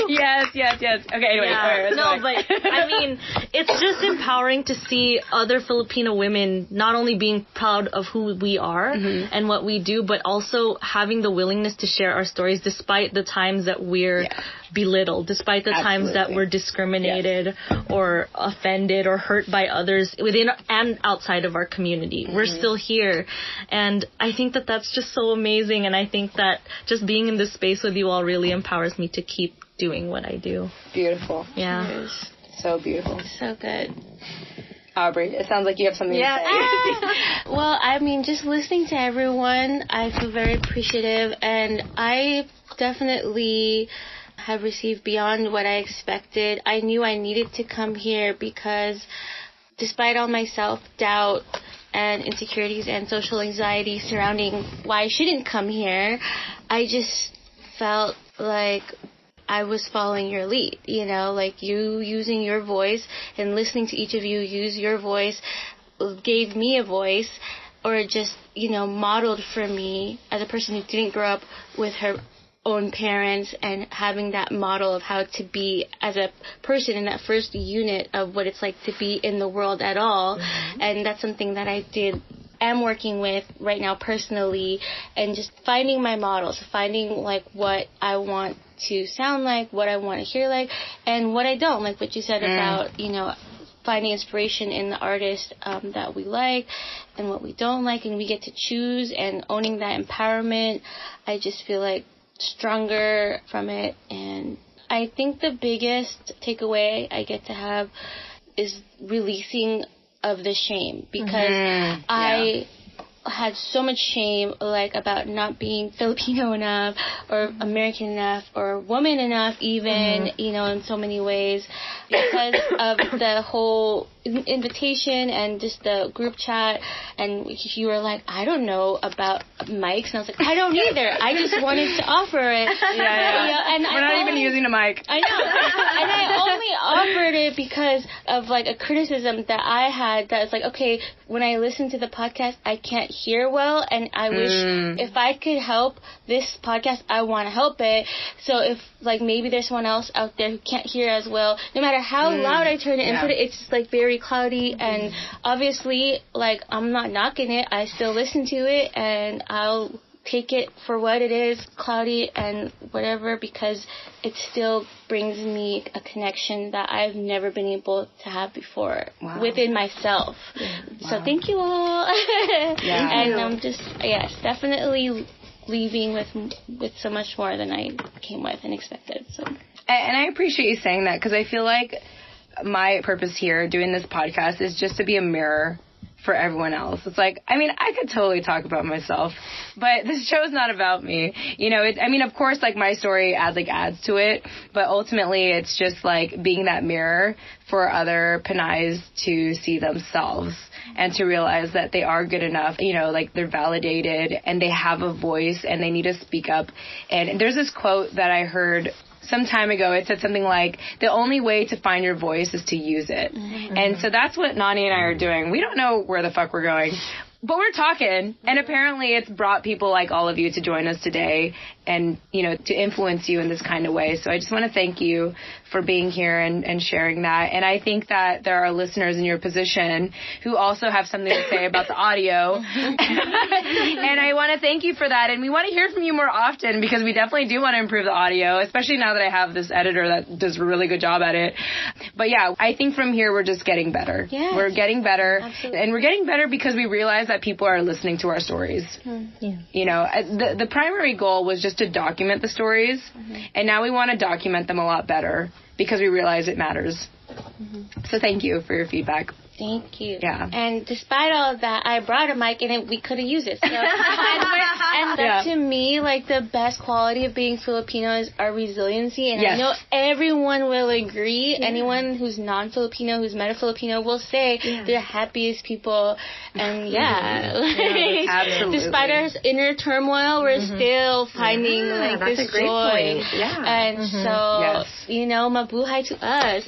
Speaker 7: Yes. Okay, anyway.
Speaker 8: But I mean, it's just empowering to see other Filipino women not only being proud of who we are and what we do, but also having the willingness to share our stories despite the times that we're belittled, despite the times that we're discriminated or offended or hurt by others within and outside of our community. We're still here. And I think that that's just so amazing. And I think that just being in this space with you all really empowers me to keep doing what I do.
Speaker 7: Beautiful.
Speaker 8: Yeah.
Speaker 7: So beautiful.
Speaker 6: So good.
Speaker 7: Aubrey, it sounds like you have something to say.
Speaker 6: Well, I mean, just listening to everyone, I feel very appreciative. And I definitely have received beyond what I expected. I knew I needed to come here because despite all my self-doubt and insecurities and social anxiety surrounding why I shouldn't come here, I just felt like I was following your lead, like you using your voice and listening to each of you use your voice gave me a voice, or just, modeled for me as a person who didn't grow up with her own parents and having that model of how to be as a person in that first unit of what it's like to be in the world at all. And that's something that I am working with right now personally, and just finding my models, finding like what I want to sound like, what I want to hear like, and what I don't, like what you said about, finding inspiration in the artists that we like and what we don't like, and we get to choose, and owning that empowerment. I just feel like stronger from it. And I think the biggest takeaway I get to have is releasing of the shame, because I had so much shame, like, about not being Filipino enough or American enough or woman enough even, in so many ways, because of the whole invitation and just the group chat. And you were like, I don't know about mics. And I was like, I don't either. I just wanted to offer it. And
Speaker 7: we're not even using a mic.
Speaker 6: I know. And I only offered it because of, like, a criticism that I had that was like, okay, when I listen to the podcast, I can't hear well, and I wish if I could help this podcast, I want to help it. So if, like, maybe there's someone else out there who can't hear as well, no matter how loud I turn it and put it, it's just, like, very cloudy. And obviously, like, I'm not knocking it. I still listen to it, and I'll
Speaker 4: take it for what it is, cloudy and whatever, because it still brings me a connection that I've never been able to have before within myself. So thank you all. And I'm just, yes, definitely leaving with so much more than I came with and expected. So.
Speaker 7: And I appreciate you saying that, because I feel like my purpose here doing this podcast is just to be a mirror for everyone else. It's like, I mean, I could totally talk about myself, but this show's not about me. You know, of course, like, my story adds to it, but ultimately it's just like being that mirror for other Pinays to see themselves and to realize that they are good enough, you know, like, they're validated and they have a voice and they need to speak up. And there's this quote that I heard some time ago. It said something like, the only way to find your voice is to use it. And so that's what Nani and I are doing. We don't know where the fuck we're going, but we're talking. And apparently it's brought people like all of you to join us today and, you know, to influence you in this kind of way. So I just want to thank you for being here and sharing that. And I think that there are listeners in your position who also have something to say about the audio. And I want to thank you for that. And we want to hear from you more often, because we definitely do want to improve the audio, especially now that I have this editor that does a really good job at it. But yeah, I think from here we're just getting better.
Speaker 4: Yes.
Speaker 7: We're getting better.
Speaker 4: Absolutely.
Speaker 7: And we're getting better because we realize that people are listening to our stories. You know, the primary goal was just to document the stories. And now we want to document them a lot better, because we realize it matters. So thank you for your feedback.
Speaker 4: Thank you.
Speaker 7: Yeah.
Speaker 4: And despite all of that, I brought a mic and we could have used it. So, and that to me, like, the best quality of being Filipino is our resiliency. And I know everyone will agree. Anyone who's non-Filipino, who's met a Filipino, will say they're the happiest people. And
Speaker 7: absolutely.
Speaker 4: Despite our inner turmoil, we're still finding this
Speaker 3: a great
Speaker 4: joy.
Speaker 3: point.
Speaker 4: And so, you know, mabuhay to us.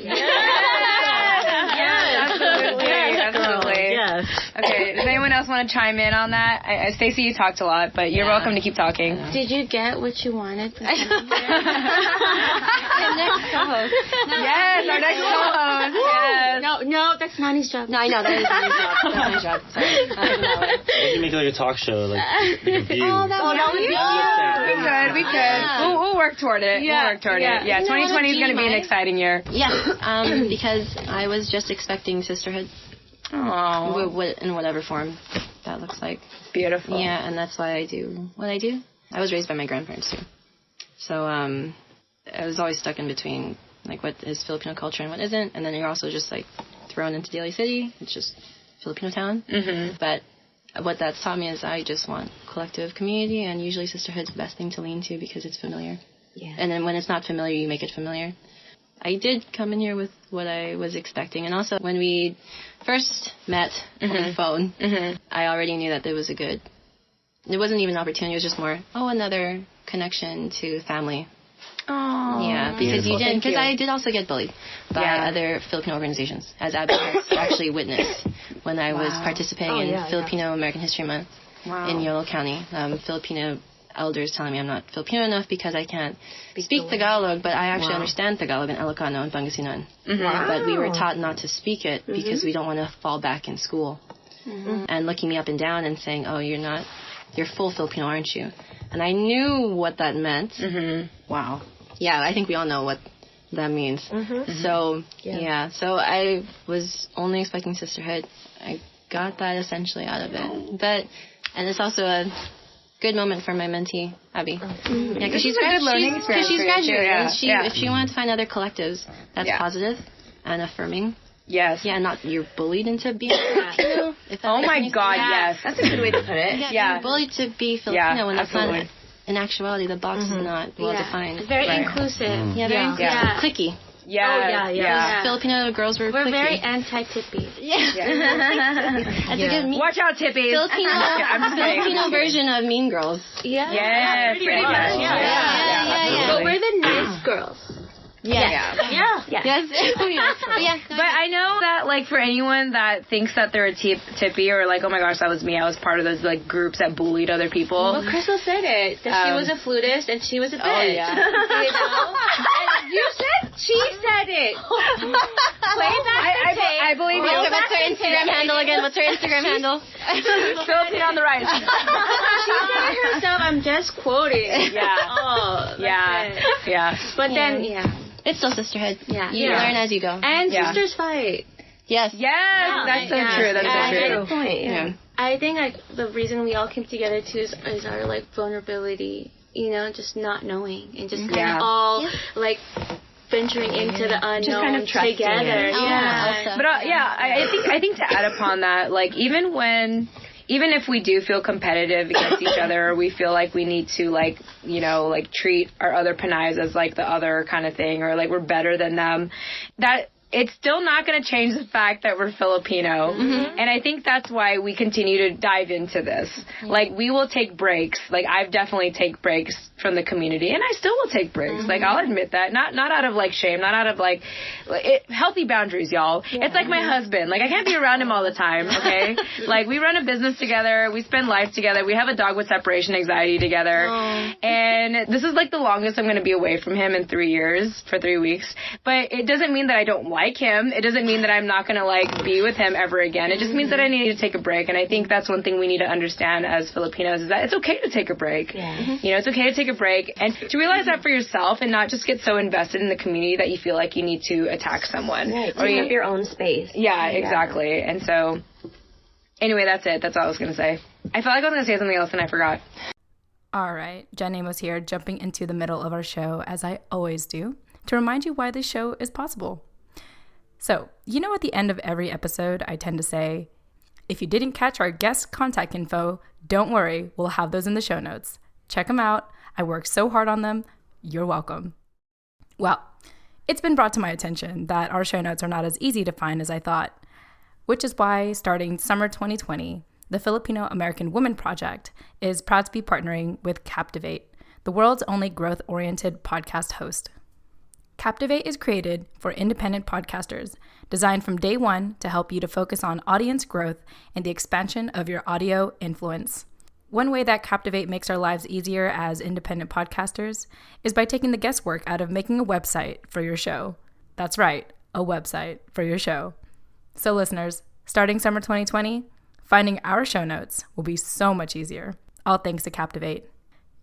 Speaker 7: Absolutely.
Speaker 8: Yes.
Speaker 7: Okay, does anyone else want to chime in on that? Stacey, you talked a lot, but you're welcome to keep talking.
Speaker 4: Did you get what you wanted?
Speaker 3: Our next co-host.
Speaker 7: Yes, our next co-host. Yes.
Speaker 4: No, that's Nani's job.
Speaker 3: No, I know, that is Nani's job. That's my job. Sorry.
Speaker 5: We can make it like a talk show, like a view.
Speaker 7: We could. We'll work toward it. We'll work toward it. Yeah, 2020 is going to be an exciting year.
Speaker 6: Yeah, because I was just expecting sisterhood. In whatever form that looks like.
Speaker 7: Beautiful.
Speaker 6: Yeah, and that's why I do what I do. I was raised by my grandparents too. So I was always stuck in between, like, what is Filipino culture and what isn't. And then you're also just, like, thrown into Daly City. It's just Filipino town. But what that's taught me is I just want collective community, and usually sisterhood's the best thing to lean to because it's familiar. And then when it's not familiar, you make it familiar. I did come in here with what I was expecting. And also, when we first met on the phone, I already knew that there was it wasn't even an opportunity. It was just more, another connection to family. Yeah, because because I did also get bullied by other Filipino organizations, as Abby has actually witnessed when I was participating in Filipino American History Month in Yolo County. Filipino elders telling me I'm not Filipino enough because I can't speak Tagalog, but I actually understand Tagalog and Ilocano and Pangasinan. But we were taught not to speak it because we don't want to fall back in school. And looking me up and down and saying, you're full Filipino, aren't you? And I knew what that meant. Wow. Yeah, I think we all know what that means. So, so I was only expecting sisterhood. I got that essentially out of it. And it's also a good moment for my mentee, Abby. Yeah, because she's graduating. If she wanted to find other collectives, that's positive and affirming.
Speaker 7: Yes.
Speaker 6: Yeah, not you're bullied into being Filipino.
Speaker 7: Oh my God, yes.
Speaker 3: That's a good way to put it.
Speaker 6: You're bullied to be Filipino when that's not. In actuality, the box is not well defined.
Speaker 4: Very inclusive.
Speaker 6: Cliquey. Filipino girls were
Speaker 4: cliquey. Very anti-Tippy.
Speaker 6: That's a good
Speaker 7: Watch out, Tippy.
Speaker 6: Filipino version of Mean Girls.
Speaker 7: Yes, pretty much.
Speaker 4: But we're the nice girls.
Speaker 7: But I know that, like, for anyone that thinks that they're a tippy or like, oh my gosh, that was me, I was part of those, like, groups that bullied other people.
Speaker 4: Well, Krystl said it, that she was a flutist and she was a bitch. You know?
Speaker 3: You said she said it. Play back the tape.
Speaker 7: I believe you.
Speaker 6: What's her Instagram handle again? What's her Instagram handle?
Speaker 7: Filipino on the rise.
Speaker 4: She said it herself. I'm just quoting.
Speaker 7: Yeah.
Speaker 4: Oh,
Speaker 7: Yeah.
Speaker 4: But then,
Speaker 6: It's still sisterhood.
Speaker 4: Yeah.
Speaker 6: You learn as you go.
Speaker 4: And sisters fight.
Speaker 6: Yes.
Speaker 7: That's so true. That's so true.
Speaker 3: Good point. Yeah.
Speaker 4: I think like the reason we all came together too is our like vulnerability. Just not knowing and just kind of all like venturing into the unknown
Speaker 3: just kind of trusting
Speaker 4: together.
Speaker 3: it.
Speaker 7: But I think to add upon that, like even if we do feel competitive against each other, or we feel like we need to like treat our other Pinays as like the other kind of thing, or like we're better than them, that it's still not going to change the fact that we're Filipino. And I think that's why we continue to dive into this. Like, we will take breaks. Like, I've definitely take breaks from the community, and I still will take breaks. Like, I'll admit that. Not out of, like, shame, not out of, like healthy boundaries, y'all. It's like my husband. Like, I can't be around him all the time, okay? Like, we run a business together. We spend life together. We have a dog with separation anxiety together. And this is, like, the longest I'm going to be away from him in 3 years, for 3 weeks. But it doesn't mean that I don't like him. It doesn't mean that I'm not going to, like, be with him ever again. It just means that I need to take a break. And I think that's one thing we need to understand as Filipinos, is that it's okay to take a break. It's okay to take a break and to realize that for yourself and not just get so invested in the community that you feel like you need to attack someone.
Speaker 3: Right. Or you have your own space.
Speaker 7: Yeah, exactly. And so, anyway, that's it. That's all I was going to say. I felt like I was going to say something else and I forgot.
Speaker 1: All right, Jen Amos here, jumping into the middle of our show, as I always do, to remind you why this show is possible. So, at the end of every episode, I tend to say, if you didn't catch our guest contact info, don't worry, we'll have those in the show notes. Check them out. I worked so hard on them. You're welcome. Well, it's been brought to my attention that our show notes are not as easy to find as I thought, which is why, starting summer 2020, the Filipino American Women Project is proud to be partnering with Captivate, the world's only growth-oriented podcast host. Captivate is created for independent podcasters, designed from day one to help you to focus on audience growth and the expansion of your audio influence. One way that Captivate makes our lives easier as independent podcasters is by taking the guesswork out of making a website for your show. That's right, a website for your show. So listeners, starting summer 2020, finding our show notes will be so much easier. All thanks to Captivate.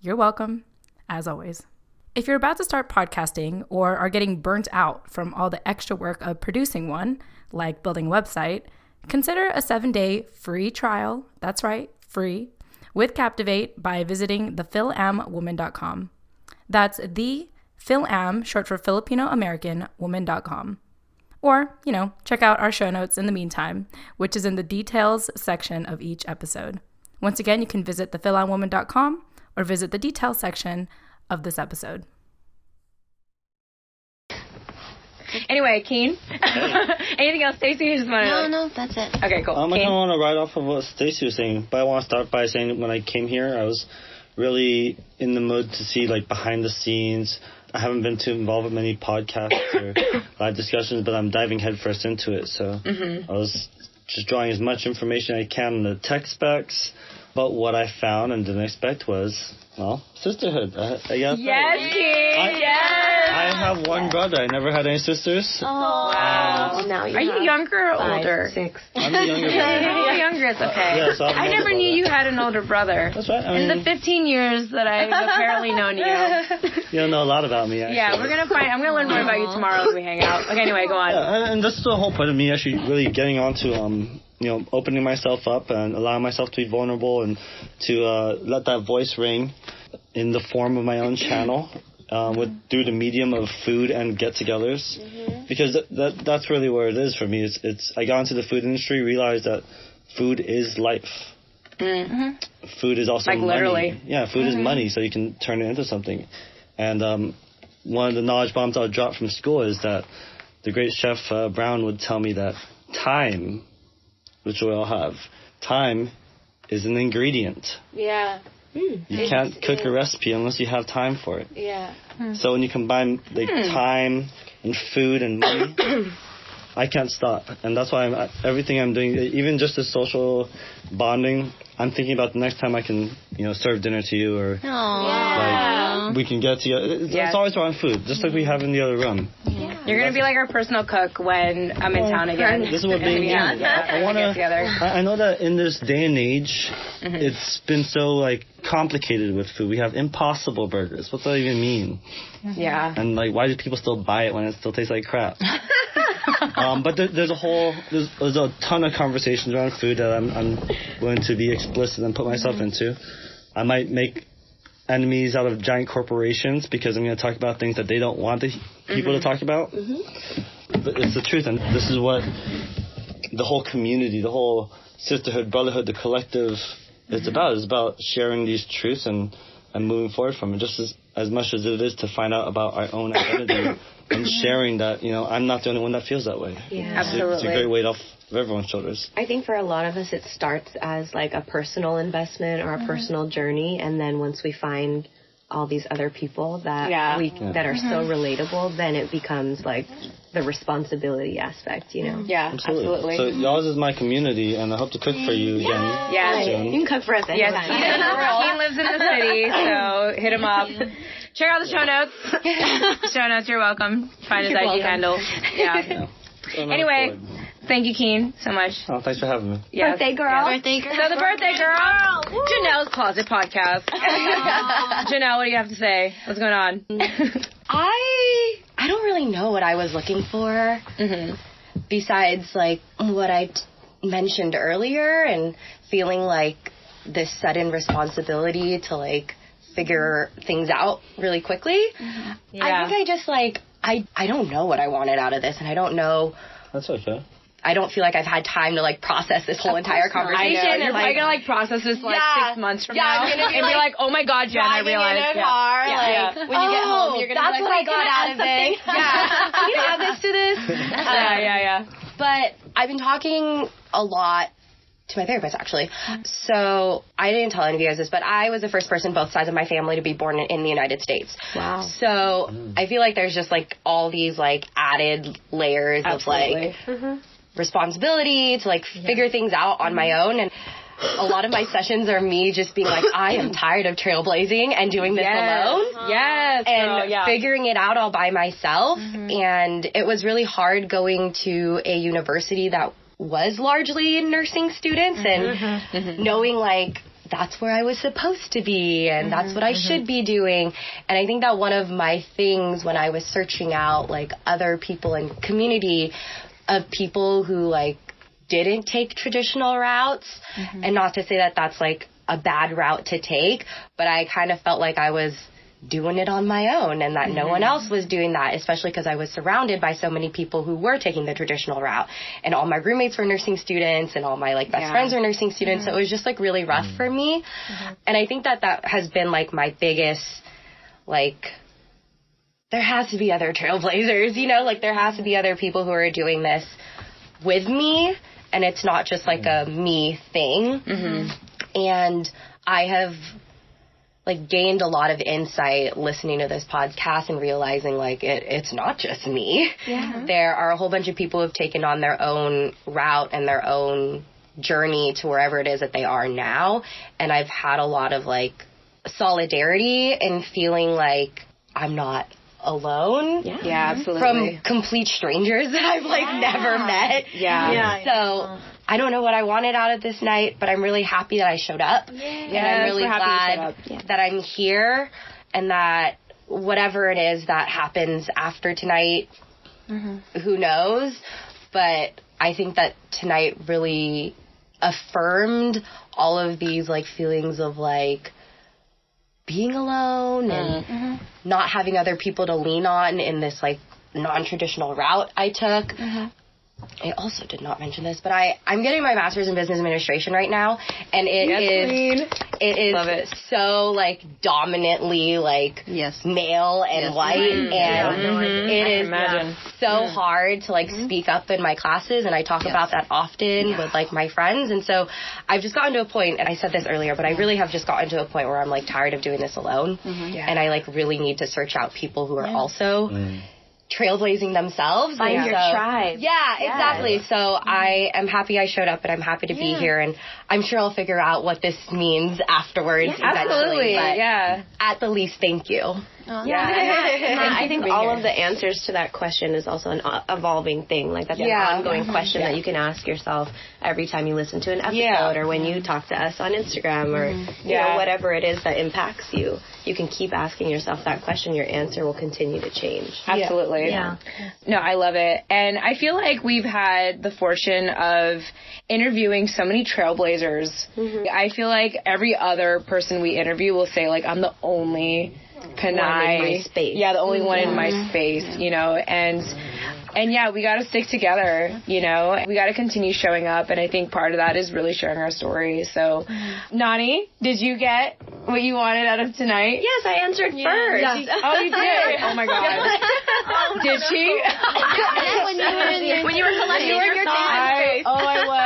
Speaker 1: You're welcome, as always. If you're about to start podcasting or are getting burnt out from all the extra work of producing one, like building a website, consider a 7-day free trial, that's right, free, with Captivate by visiting thefil-am-woman.com. That's the Fil-Am, short for Filipino American Woman.com. Or, check out our show notes in the meantime, which is in the details section of each episode. Once again, you can visit thefil-am-woman.com or visit the details section of this episode.
Speaker 7: Anyway, Keane. Anything else, Stacey? You just want to...
Speaker 6: No, that's it.
Speaker 7: Okay, cool.
Speaker 5: I kind of want to ride off of what Stacey was saying, but I want to start by saying when I came here, I was really in the mood to see like behind the scenes. I haven't been too involved with many podcasts or live discussions, but I'm diving headfirst into it. So I was just drawing as much information I can on the tech specs. But what I found and didn't expect was, sisterhood.
Speaker 7: Yes, Keane. Yes.
Speaker 5: I have one brother. I never had any sisters.
Speaker 6: Oh, wow.
Speaker 3: Well, now
Speaker 7: Are you younger or older?
Speaker 3: 6.
Speaker 5: I'm the younger brother.
Speaker 7: You're younger, it's okay.
Speaker 5: Yeah, so
Speaker 7: I never knew you had an older brother.
Speaker 5: That's right.
Speaker 7: In the 15 years that I've apparently known you.
Speaker 5: You don't know a lot about me, actually.
Speaker 7: Yeah, I'm gonna learn more about you tomorrow as we hang out. Okay, anyway, go on.
Speaker 5: Yeah, and that's the whole point of me actually really getting on to opening myself up and allowing myself to be vulnerable and to let that voice ring in the form of my own channel through the medium of food and get-togethers, because that's really where it is for me. It's I got into the food industry, realized that food is life. Food is also
Speaker 7: like
Speaker 5: money.
Speaker 7: Literally.
Speaker 5: Yeah, food is money, so you can turn it into something. And one of the knowledge bombs I would drop from school is that the great chef Brown would tell me that time, which we all have, time is an ingredient.
Speaker 4: Yeah.
Speaker 5: You can't cook a recipe unless you have time for it.
Speaker 4: Yeah.
Speaker 5: So when you combine time and food and money, I can't stop. And that's why everything I'm doing, even just the social bonding, I'm thinking about the next time I can, serve dinner to you or like we can get together. It's always around food, just like we have in the other room.
Speaker 7: You're gonna be like our personal cook when I'm in town again.
Speaker 5: This is what being young. I know that in this day and age, it's been so like complicated with food. We have Impossible burgers. What's that even mean?
Speaker 7: Yeah.
Speaker 5: And like, why do people still buy it when it still tastes like crap? But there's a ton of conversations around food that I'm willing to be explicit and put myself into. I might make enemies out of giant corporations because I'm going to talk about things that they don't want the people to talk about. But it's the truth, and this is what the whole community, the whole sisterhood, brotherhood, the collective is about. It's about sharing these truths and moving forward from it, just as much as it is to find out about our own identity and sharing that, I'm not the only one that feels that way.
Speaker 3: Yeah,
Speaker 7: absolutely.
Speaker 5: It's a great weight off of everyone's shoulders.
Speaker 3: I think for a lot of us it starts as like a personal investment or a personal journey, and then once we find all these other people that that are so relatable, then it becomes like the responsibility aspect,
Speaker 7: Yeah, absolutely.
Speaker 5: So y'all's is my community, and I hope to cook for you again.
Speaker 7: Yeah,
Speaker 5: soon.
Speaker 3: You can cook for us anytime.
Speaker 7: Yes, Keane lives in the city, so hit him up. Check out the show notes. Show notes, you're welcome. Find his IG handle. Yeah. Anyway, thank you, Keane, so much.
Speaker 5: Oh, thanks for having me.
Speaker 7: Yes.
Speaker 3: Birthday girl.
Speaker 6: Birthday girl.
Speaker 7: So the birthday girl. Jannel's Closet Podcast. Jannel, what do you have to say? What's going on?
Speaker 2: I don't really know what I was looking for besides like what I mentioned earlier and feeling like this sudden responsibility to like figure things out really quickly.
Speaker 7: Yeah.
Speaker 2: I think I just like I don't know what I wanted out of this, and I don't know.
Speaker 5: That's okay.
Speaker 2: I don't feel like I've had time to like process this whole entire conversation.
Speaker 7: I know. You're probably gonna like process this like 6 months from now,
Speaker 2: I'm gonna
Speaker 7: and be like, "Oh my God, Jen, I realized."
Speaker 2: In a car, when you get home, you're gonna be like, "What I got out of this." Yeah, can you add this to this?
Speaker 7: Yeah.
Speaker 2: But I've been talking a lot to my therapist, actually. So I didn't tell any of you guys this, but I was the first person both sides of my family to be born in the United States.
Speaker 7: Wow.
Speaker 2: So I feel like there's just like all these like added layers of like responsibility to like figure things out on my own. And a lot of my sessions are me just being like, I am tired of trailblazing and doing this alone.
Speaker 7: Yes.
Speaker 2: And figuring it out all by myself. And it was really hard going to a university that was largely nursing students and knowing like that's where I was supposed to be and that's what I should be doing. And I think that one of my things when I was searching out like other people in community of people who like didn't take traditional routes, and not to say that that's like a bad route to take, but I kind of felt like I was doing it on my own and that no one else was doing that, especially because I was surrounded by so many people who were taking the traditional route, and all my roommates were nursing students and all my like best friends were nursing students. So it was just like really rough for me. And I think that has been like my biggest, like, there has to be other trailblazers, like there has to be other people who are doing this with me, and it's not just like a me thing. And I have like gained a lot of insight listening to this podcast and realizing like it's not just me. There are a whole bunch of people who've taken on their own route and their own journey to wherever it is that they are now, and I've had a lot of like solidarity and feeling like I'm not alone.
Speaker 7: Yeah, absolutely.
Speaker 2: From complete strangers that I've like never met. So I don't know what I wanted out of this night, but I'm really happy that I showed up. And I'm really glad that I'm here, and that whatever it is that happens after tonight, who knows? But I think that tonight really affirmed all of these like feelings of like being alone and not having other people to lean on in this like non-traditional route I took. I also did not mention this, but I'm getting my master's in business administration right now, and it is so like dominantly like male and white, and it is so hard to like speak up in my classes, and I talk about that often with like my friends. And so I've just gotten to a point, and I said this earlier, but I really have just gotten to a point where I'm like tired of doing this alone, and I like really need to search out people who are also trailblazing themselves.
Speaker 3: Find your tribe.
Speaker 2: Yeah, exactly. So I am happy I showed up, and I'm happy to be here, and I'm sure I'll figure out what this means afterwards.
Speaker 7: Absolutely.
Speaker 2: But at the least, thank you.
Speaker 3: I think all of the answers to that question is also an evolving thing. Like that's an ongoing question that you can ask yourself every time you listen to an episode or when you talk to us on Instagram or you know, whatever it is that impacts you. You can keep asking yourself that question. Your answer will continue to change.
Speaker 7: Absolutely. No, I love it. And I feel like we've had the fortune of interviewing so many trailblazers. I feel like every other person we interview will say, like, I'm the only Panay. Yeah, the only one in my space, you know, and yeah, we got to stick together, you know. We got to continue showing up, and I think part of that is really sharing our story. So, Nani, did you get what you wanted out of tonight?
Speaker 3: Yes, I answered first.
Speaker 7: Yeah. Oh, you did? Oh, my God. Did she?
Speaker 3: when you were collecting your thoughts.
Speaker 7: I was.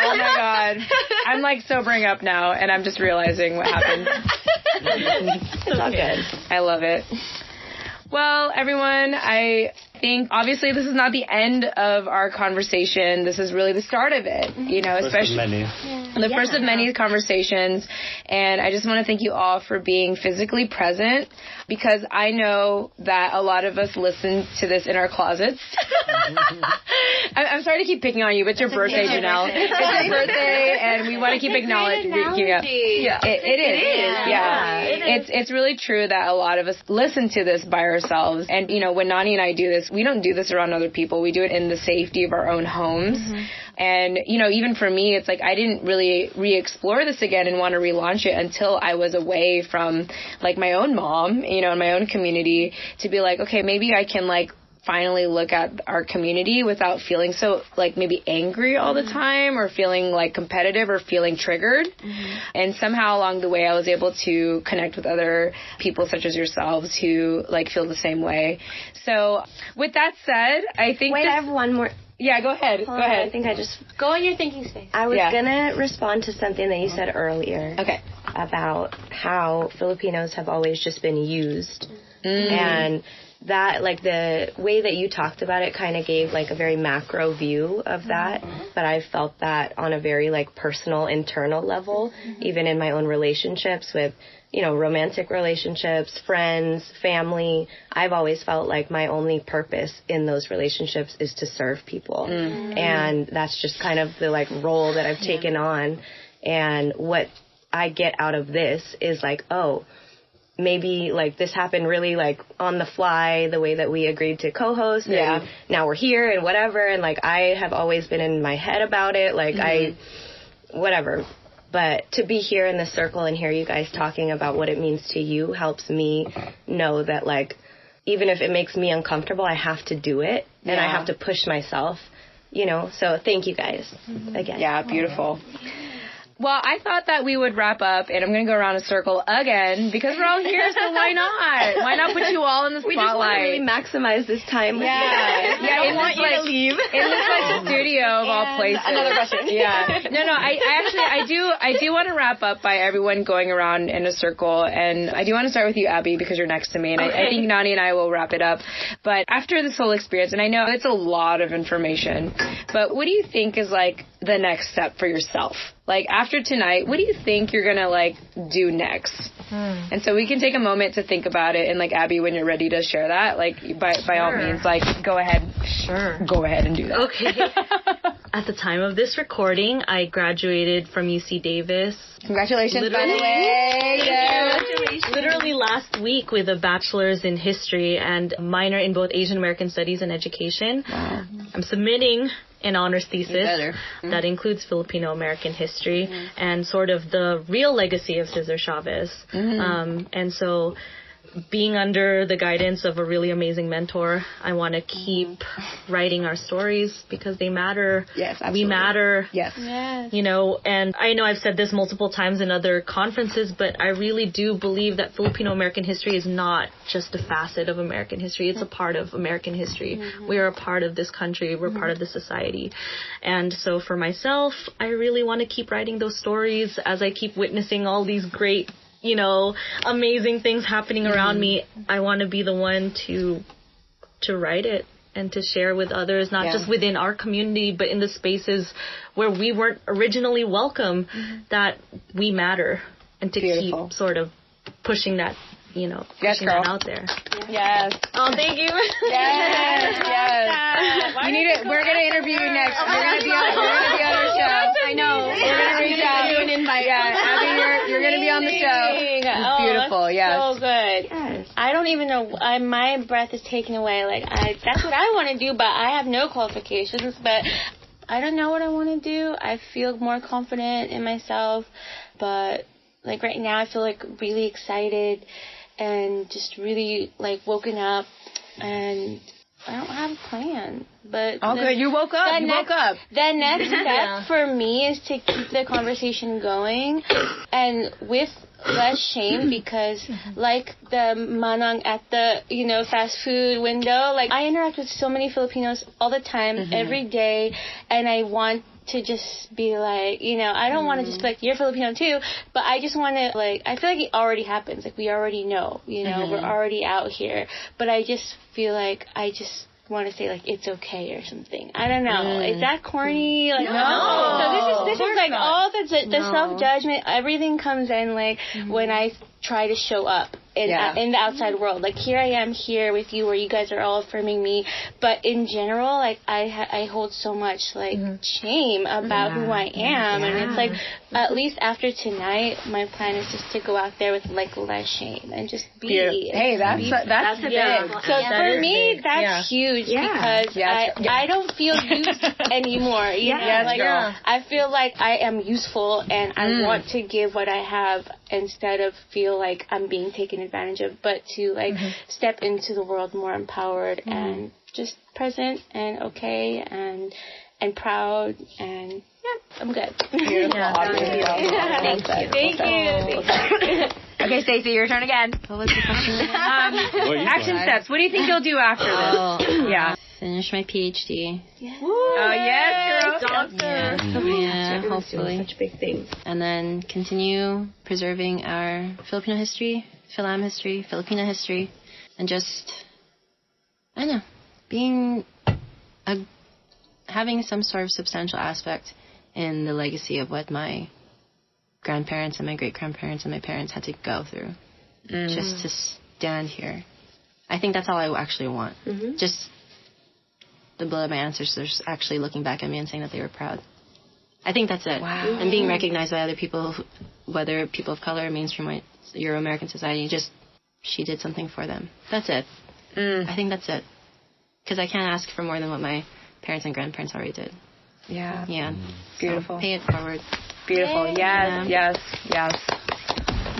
Speaker 7: Oh, my God. I'm, like, sobering up now, and I'm just realizing what happened.
Speaker 3: It's all good.
Speaker 7: I love it. Well, everyone, I think obviously this is not the end of our conversation. This is really the start of it, you know, especially the first of many conversations. And I just want to thank you all for being physically present, because I know that a lot of us listen to this in our closets. I'm sorry to keep picking on you, but it's your birthday, Jannel. It's your birthday, and we want to keep acknowledging it. It is. It's really true that a lot of us listen to this by ourselves. And, you know, when Nani and I do this, we don't do this around other people. We do it in the safety of our own homes. And, you know, even for me, it's like I didn't really re-explore this again and want to relaunch it until I was away from, like, my own mom, you know, in my own community, to be like, okay, maybe I can, like, finally look at our community without feeling so, like, maybe angry all the time or feeling, like, competitive or feeling triggered. And somehow along the way, I was able to connect with other people such as yourselves who, like, feel the same way. So with that said, I think...
Speaker 3: Wait, I have one more...
Speaker 7: Yeah, go ahead. Go ahead.
Speaker 3: I think I just...
Speaker 4: Go in your thinking space.
Speaker 3: I was going to respond to something that you said earlier.
Speaker 7: Okay.
Speaker 3: About how Filipinos have always just been used. And that, like, the way that you talked about it kind of gave, like, a very macro view of that. But I felt that on a very, like, personal, internal level, even in my own relationships with, you know, romantic relationships, friends, family. I've always felt like my only purpose in those relationships is to serve people. And that's just kind of the, like, role that I've taken on. And what I get out of this is, like, oh, maybe, like, this happened really, like, on the fly, the way that we agreed to co-host, and now we're here and whatever, and, like, I have always been in my head about it, like, whatever. But to be here in this circle and hear you guys talking about what it means to you helps me know that, like, even if it makes me uncomfortable, I have to do it, and I have to push myself, you know, so thank you guys again.
Speaker 7: Yeah, beautiful. Well, I thought that we would wrap up, and I'm going to go around a circle again, because we're all here, so why not? Why not put you all in the spotlight?
Speaker 3: We just want to really maximize this time.
Speaker 7: I don't want you to leave. In this, like, studio of all places.
Speaker 3: Another question.
Speaker 7: No, I do want to wrap up by everyone going around in a circle, and I do want to start with you, Abby, because you're next to me, and I think Nani and I will wrap it up. But after this whole experience, and I know it's a lot of information, but what do you think is, like, the next step for yourself? Like, after tonight, what do you think you're going to, like, do next? And so we can take a moment to think about it. And, like, Abby, when you're ready to share that, like, by all means, like, go ahead. Go ahead and do that.
Speaker 8: Okay. At the time of this recording, I graduated from UC Davis.
Speaker 7: Congratulations, by the way.
Speaker 8: Literally last week with a bachelor's in history and a minor in both Asian American Studies and education.
Speaker 7: Wow.
Speaker 8: I'm submitting an honors thesis that includes Filipino American history and sort of the real legacy of Cesar Chavez. And so being under the guidance of a really amazing mentor, I want to keep writing our stories because they matter.
Speaker 7: Yes, absolutely.
Speaker 8: We matter.
Speaker 7: Yes.
Speaker 8: You know, and I know I've said this multiple times in other conferences, but I really do believe that Filipino American history is not just a facet of American history. It's a part of American history. We are a part of this country. We're part of this society. And so for myself, I really want to keep writing those stories as I keep witnessing all these great, you know, amazing things happening around me. I want to be the one to write it and to share with others, not just within our community, but in the spaces where we weren't originally welcome, that we matter, and to keep sort of pushing that pushing that out there.
Speaker 7: Yes.
Speaker 8: Oh, thank you.
Speaker 7: Yes. You need it. We're gonna interview you next. You're gonna be on our show. I know. We're gonna reach out.
Speaker 6: Do an invite.
Speaker 7: Yeah, Abby, you're gonna be on the show. It's beautiful. Yes.
Speaker 4: So good. Yes. I don't even know. My breath is taken away. Like that's what I want to do, but I have no qualifications. But I don't know what I want to do. I feel more confident in myself, but like right now, I feel like really excited and just really like woken up, and I don't have a plan. But
Speaker 7: good. You woke up.
Speaker 4: The next step for me is to keep the conversation going, and with less shame, because like the manang at the fast food window, like I interact with so many Filipinos all the time, every day, and I want to just be like, I don't want to just be like, you're Filipino too, but I just want to, like, I feel like it already happens. Like, we already know, we're already out here. But I just feel like I just want to say, like, it's okay or something. I don't know. Is that corny? Like, no. So this is like all the self-judgment, everything comes in, like, when I try to show up in the outside world. Like, here I am here with you, where you guys are all affirming me, but in general, like, I hold so much like shame about who I am, and it's like, at least after tonight, my plan is just to go out there with like less shame and just be.
Speaker 7: Hey, that's big.
Speaker 4: So for me, that's huge, because I don't feel used anymore. I feel like I am useful, and I want to give what I have instead of feel like I'm being taken advantage of, but to like step into the world more empowered and just present and okay and proud, and I'm good.
Speaker 7: Beautiful. Thank you. Okay, Stacey, your turn again.
Speaker 6: What was the question?
Speaker 7: Action steps. What do you think you'll do after this?
Speaker 6: Finish my PhD.
Speaker 7: Yes. Oh, yes, girl.
Speaker 6: Doctor. Yeah, hopefully.
Speaker 3: Such big things.
Speaker 6: And then continue preserving our Filipino history, Fil-Am history, Filipino history, and just, I don't know, having some sort of substantial aspect in the legacy of what my grandparents and my great-grandparents and my parents had to go through just to stand here. I think that's all I actually want. Just the blood of my ancestors actually looking back at me and saying that they were proud. I think that's it. Wow. And being recognized by other people, whether people of color or mainstream white Euro-American society, just she did something for them. That's it. I think that's it. Because I can't ask for more than what my parents and grandparents already did.
Speaker 7: Yeah.
Speaker 6: Beautiful. So pay it forward.
Speaker 7: Beautiful. Yes.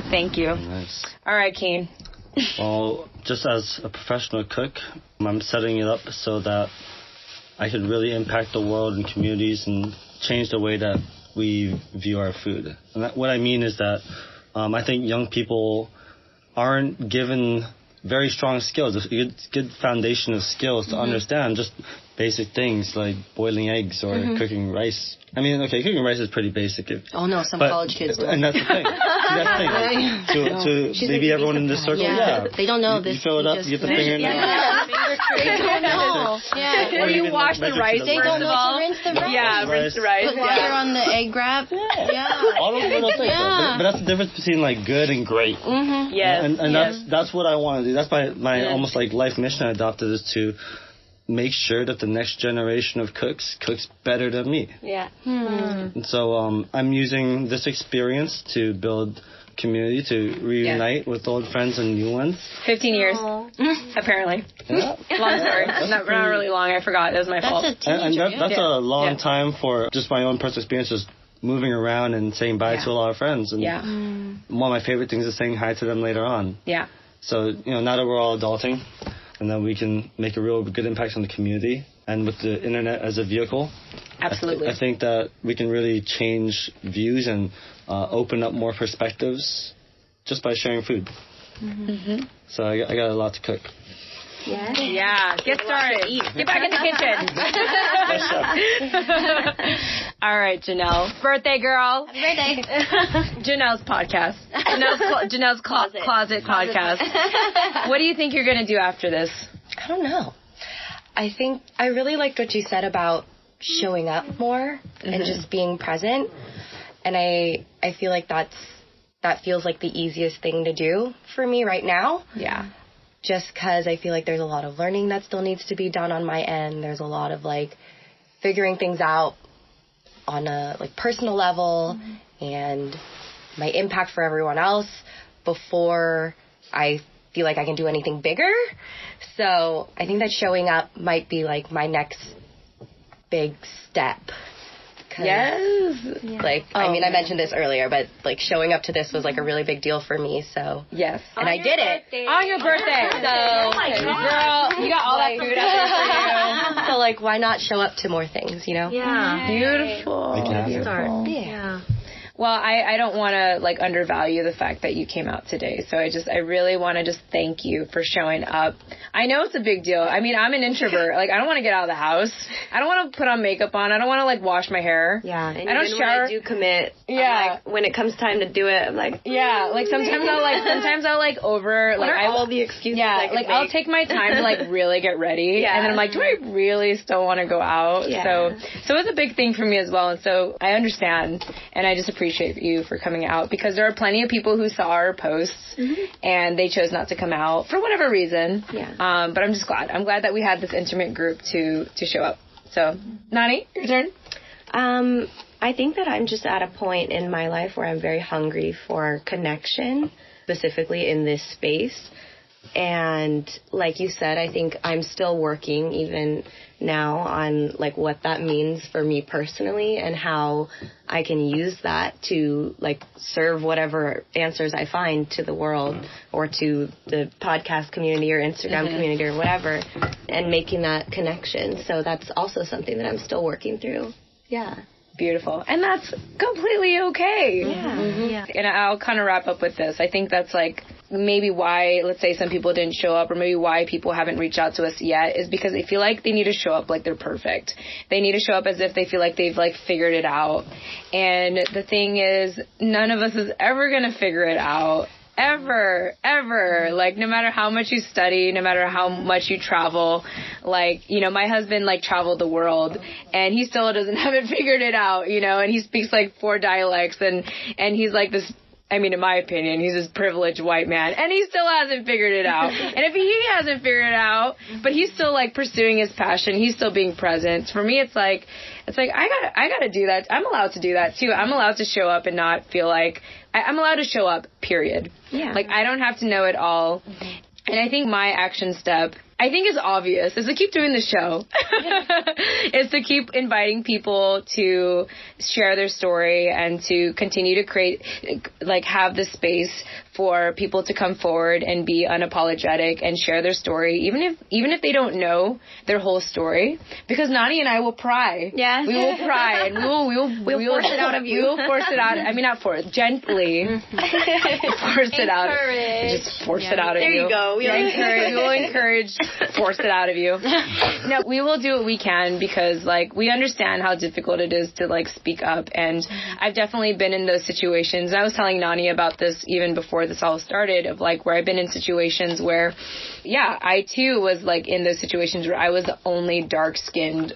Speaker 7: Thank you.
Speaker 5: Nice.
Speaker 7: All right, Keane.
Speaker 5: Well, just as a professional cook, I'm setting it up so that I could really impact the world and communities and change the way that we view our food. And what I mean is that I think young people aren't given very strong skills, a good foundation of skills to understand just basic things like boiling eggs or cooking rice. I mean, okay, cooking rice is pretty basic.
Speaker 6: Some college kids do.
Speaker 5: And that's the thing. To maybe everyone in this circle,
Speaker 6: they don't know this.
Speaker 5: You fill it up, you get the finger in there.
Speaker 6: They don't know.
Speaker 7: Or you wash the rice.
Speaker 6: They don't know to rinse the rice.
Speaker 7: Yeah, rinse the rice.
Speaker 6: Put water on the egg grab.
Speaker 5: All those little things. But that's the difference between like good and great.
Speaker 7: Yes.
Speaker 5: And that's what I want to do. That's my almost like life mission I adopted, is to make sure that the next generation of cooks better than me. Yeah. And so I'm using this experience to build community, to reunite with old friends and new ones.
Speaker 7: 15 years, apparently.
Speaker 5: Yeah.
Speaker 7: Long story. Not really long. I forgot. It was my fault.
Speaker 5: That's a long time for just my own personal experiences, moving around and saying bye to a lot of friends. And one of my favorite things is saying hi to them later on. Yeah. So, now that we're all adulting, and then we can make a real good impact on the community, and with the internet as a vehicle,
Speaker 7: absolutely,
Speaker 5: I think that we can really change views and open up more perspectives just by sharing food. So I got a lot to cook.
Speaker 7: Yeah. Get started. Get back in the kitchen. All right, Jannel. Birthday girl.
Speaker 6: Happy birthday.
Speaker 7: Jannel's podcast. Jannel's Closet podcast. What do you think you're going to do after this?
Speaker 2: I don't know. I think I really liked what you said about showing up more and just being present. And I feel like that's that feels like the easiest thing to do for me right now.
Speaker 7: Yeah.
Speaker 2: Just because I feel like there's a lot of learning that still needs to be done on my end. There's a lot of, like, figuring things out on a, like, personal level and my impact for everyone else before I feel like I can do anything bigger. So I think that showing up might be, like, my next big step.
Speaker 7: Yes.
Speaker 2: Like, I mean, I mentioned this earlier, but, like, showing up to this was, like, a really big deal for me, so.
Speaker 7: Yes.
Speaker 2: And I did it.
Speaker 7: On your birthday. So, girl, you got all that food out there for you.
Speaker 2: So, like, why not show up to more things, you know?
Speaker 8: Yeah.
Speaker 7: Beautiful.
Speaker 8: Start.
Speaker 2: Yeah.
Speaker 7: Well, I don't want to, like, undervalue the fact that you came out today. So I really want to just thank you for showing up. I know it's a big deal. I mean, I'm an introvert. Like, I don't want to get out of the house. I don't want to put on makeup on. I don't want to, like, wash my hair.
Speaker 3: Yeah. And
Speaker 7: I don't
Speaker 3: even
Speaker 7: shower.
Speaker 3: when I do commit,
Speaker 7: Yeah.
Speaker 3: like, when it comes time to do it, I'm like,
Speaker 7: Yeah. Like, sometimes I'll over,
Speaker 3: what
Speaker 7: like,
Speaker 3: are all the excuses
Speaker 7: yeah,
Speaker 3: I can
Speaker 7: like,
Speaker 3: make?
Speaker 7: I'll take my time to, like, really get ready.
Speaker 3: Yeah.
Speaker 7: And then I'm like, do I really still want to go out?
Speaker 3: Yeah.
Speaker 7: So it's a big thing for me as well. And so I understand. And I just appreciate you for coming out, because there are plenty of people who saw our posts and they chose not to come out for whatever reason.
Speaker 3: Yeah.
Speaker 7: But I'm just glad. I'm glad that we had this intimate group to show up. So, Nani, your turn.
Speaker 3: I think that I'm just at a point in my life where I'm very hungry for connection, specifically in this space. And like you said, I think I'm still working even now on, like, what that means for me personally and how I can use that to, like, serve whatever answers I find to the world or to the podcast community or Instagram community or whatever, and making that connection. So that's also something that I'm still working through. Yeah.
Speaker 7: Beautiful. And that's completely okay.
Speaker 3: Yeah.
Speaker 7: And I'll kind of wrap up with this. I think that's, like, maybe why, let's say, some people didn't show up, or maybe why people haven't reached out to us yet, is because they feel like they need to show up like they're perfect. They need to show up as if they feel like they've, like, figured it out. And the thing is, none of us is ever going to figure it out. Ever. Like, no matter how much you study, no matter how much you travel, like, you know, my husband, like, traveled the world and he still haven't figured it out, you know, and he speaks, like, 4 dialects and he's, like, this, I mean, in my opinion, he's this privileged white man, and he still hasn't figured it out. And if he hasn't figured it out, but he's still, like, pursuing his passion, he's still being present. For me, it's like I gotta do that. I'm allowed to do that too. I'm allowed to show up and not feel like I'm allowed to show up. Period.
Speaker 3: Yeah.
Speaker 7: Like, I don't have to know it all. And I think my action step, I think is obvious, is to keep doing the show. Is to keep inviting people to share their story and to continue to create, like, have the space for people to come forward and be unapologetic and share their story, even if they don't know their whole story. Because Nani and I will pry.
Speaker 3: Yeah.
Speaker 7: We will pry, and we'll
Speaker 3: force it out of you.
Speaker 7: We will force it out. I mean, not force, gently force it out. Just force it out of you.
Speaker 3: There you go.
Speaker 7: We will encourage, force it out of you. No, we will do what we can, because, like, we understand how difficult it is to, like, speak up. And I've definitely been in those situations. And I was telling Nani about this even before this all started, of, like, where I've been in situations where, yeah, I too was, like, in those situations where I was the only dark-skinned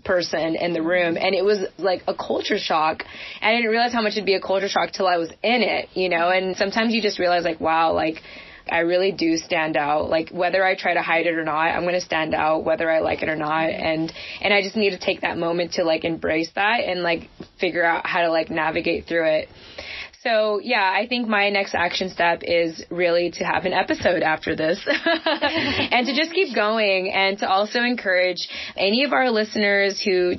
Speaker 7: person in the room, and it was like a culture shock, and I didn't realize how much it'd be a culture shock till I was in it, you know. And sometimes you just realize, like, wow, like, I really do stand out. Like, whether I try to hide it or not, I'm going to stand out whether I like it or not. And I just need to take that moment to, like, embrace that and, like, figure out how to, like, navigate through it. So, yeah, I think my next action step is really to have an episode after this and to just keep going, and to also encourage any of our listeners who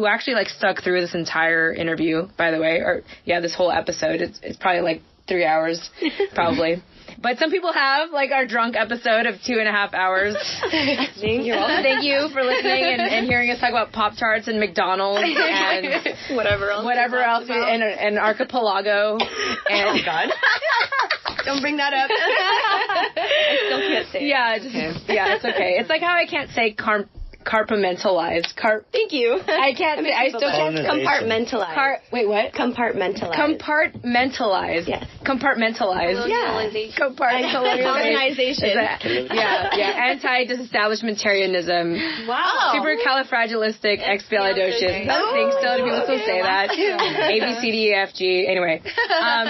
Speaker 7: actually, like, stuck through this entire interview, by the way, or, yeah, this whole episode. It's probably, like, 3 hours, probably. But some people have, like, our drunk episode of 2.5 hours. Thank you for listening and hearing us talk about Pop-Tarts and McDonald's and
Speaker 3: whatever else
Speaker 7: and Archipelago. And,
Speaker 3: oh, God. Don't bring that up. I still can't say it.
Speaker 7: Yeah, yeah, it's okay. It's like how I can't say compartmentalize.
Speaker 3: Thank you.
Speaker 7: I can't say. I still can't.
Speaker 3: Compartmentalize.
Speaker 7: Wait, what?
Speaker 3: Compartmentalize.
Speaker 7: Compartmentalize.
Speaker 3: Yes.
Speaker 7: Compartmentalize.
Speaker 3: Yeah.
Speaker 7: Compartmentalization. Yeah. Anti-disestablishmentarianism.
Speaker 3: Wow.
Speaker 7: Supercalifragilisticexpialidocious. That thing still, people still say that. A, B, C, D, E, F, G. Anyway.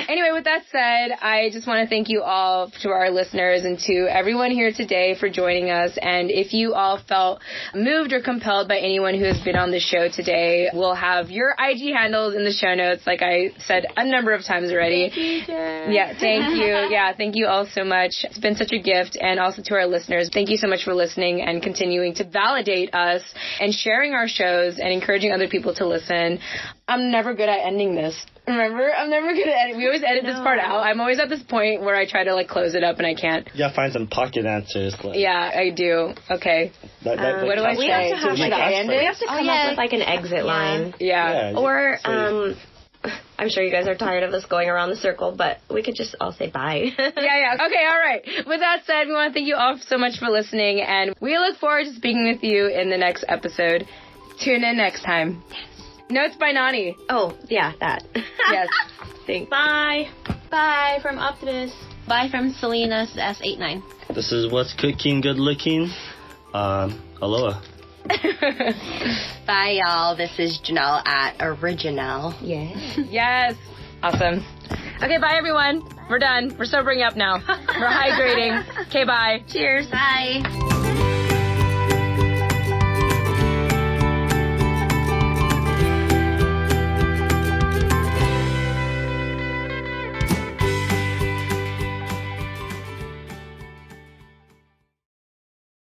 Speaker 7: Anyway, with that said, I just want to thank you all, to our listeners and to everyone here today for joining us. And if you all felt moved or compelled by anyone who has been on the show today, we'll have your IG handles in the show notes, like I said a number of times already.
Speaker 3: Thank you, Jen.
Speaker 7: Yeah, thank you. Yeah, thank you all so much. It's been such a gift. And also to our listeners, thank you so much for listening and continuing to validate us and sharing our shows and encouraging other people to listen. I'm never good at ending this. Remember? I'm never good at editing. We always edit this part out. I'm always at this point where I try to close it up and I can't.
Speaker 5: Yeah, find some pocket answers.
Speaker 7: Yeah, I do. Okay.
Speaker 5: What
Speaker 7: do I say?
Speaker 3: We have to
Speaker 7: Should I end it?
Speaker 3: We have to come up with an exit line.
Speaker 7: Yeah.
Speaker 3: Or, I'm sure you guys are tired of us going around the circle, but we could just all say bye.
Speaker 7: Yeah. Okay, all right. With that said, we want to thank you all so much for listening, and we look forward to speaking with you in the next episode. Tune in next time. Notes by Nani.
Speaker 3: Oh, yeah, that.
Speaker 7: Yes.
Speaker 3: Thanks.
Speaker 6: Bye. Bye from Optimus. Bye from Selena's S89.
Speaker 5: This is What's Cooking Good Looking. Aloha.
Speaker 2: Bye, y'all. This is Jannel at Original.
Speaker 7: Yes. Awesome. Okay, bye, everyone. We're done. We're sobering up now. We're hydrating. Okay, bye.
Speaker 6: Cheers. Bye.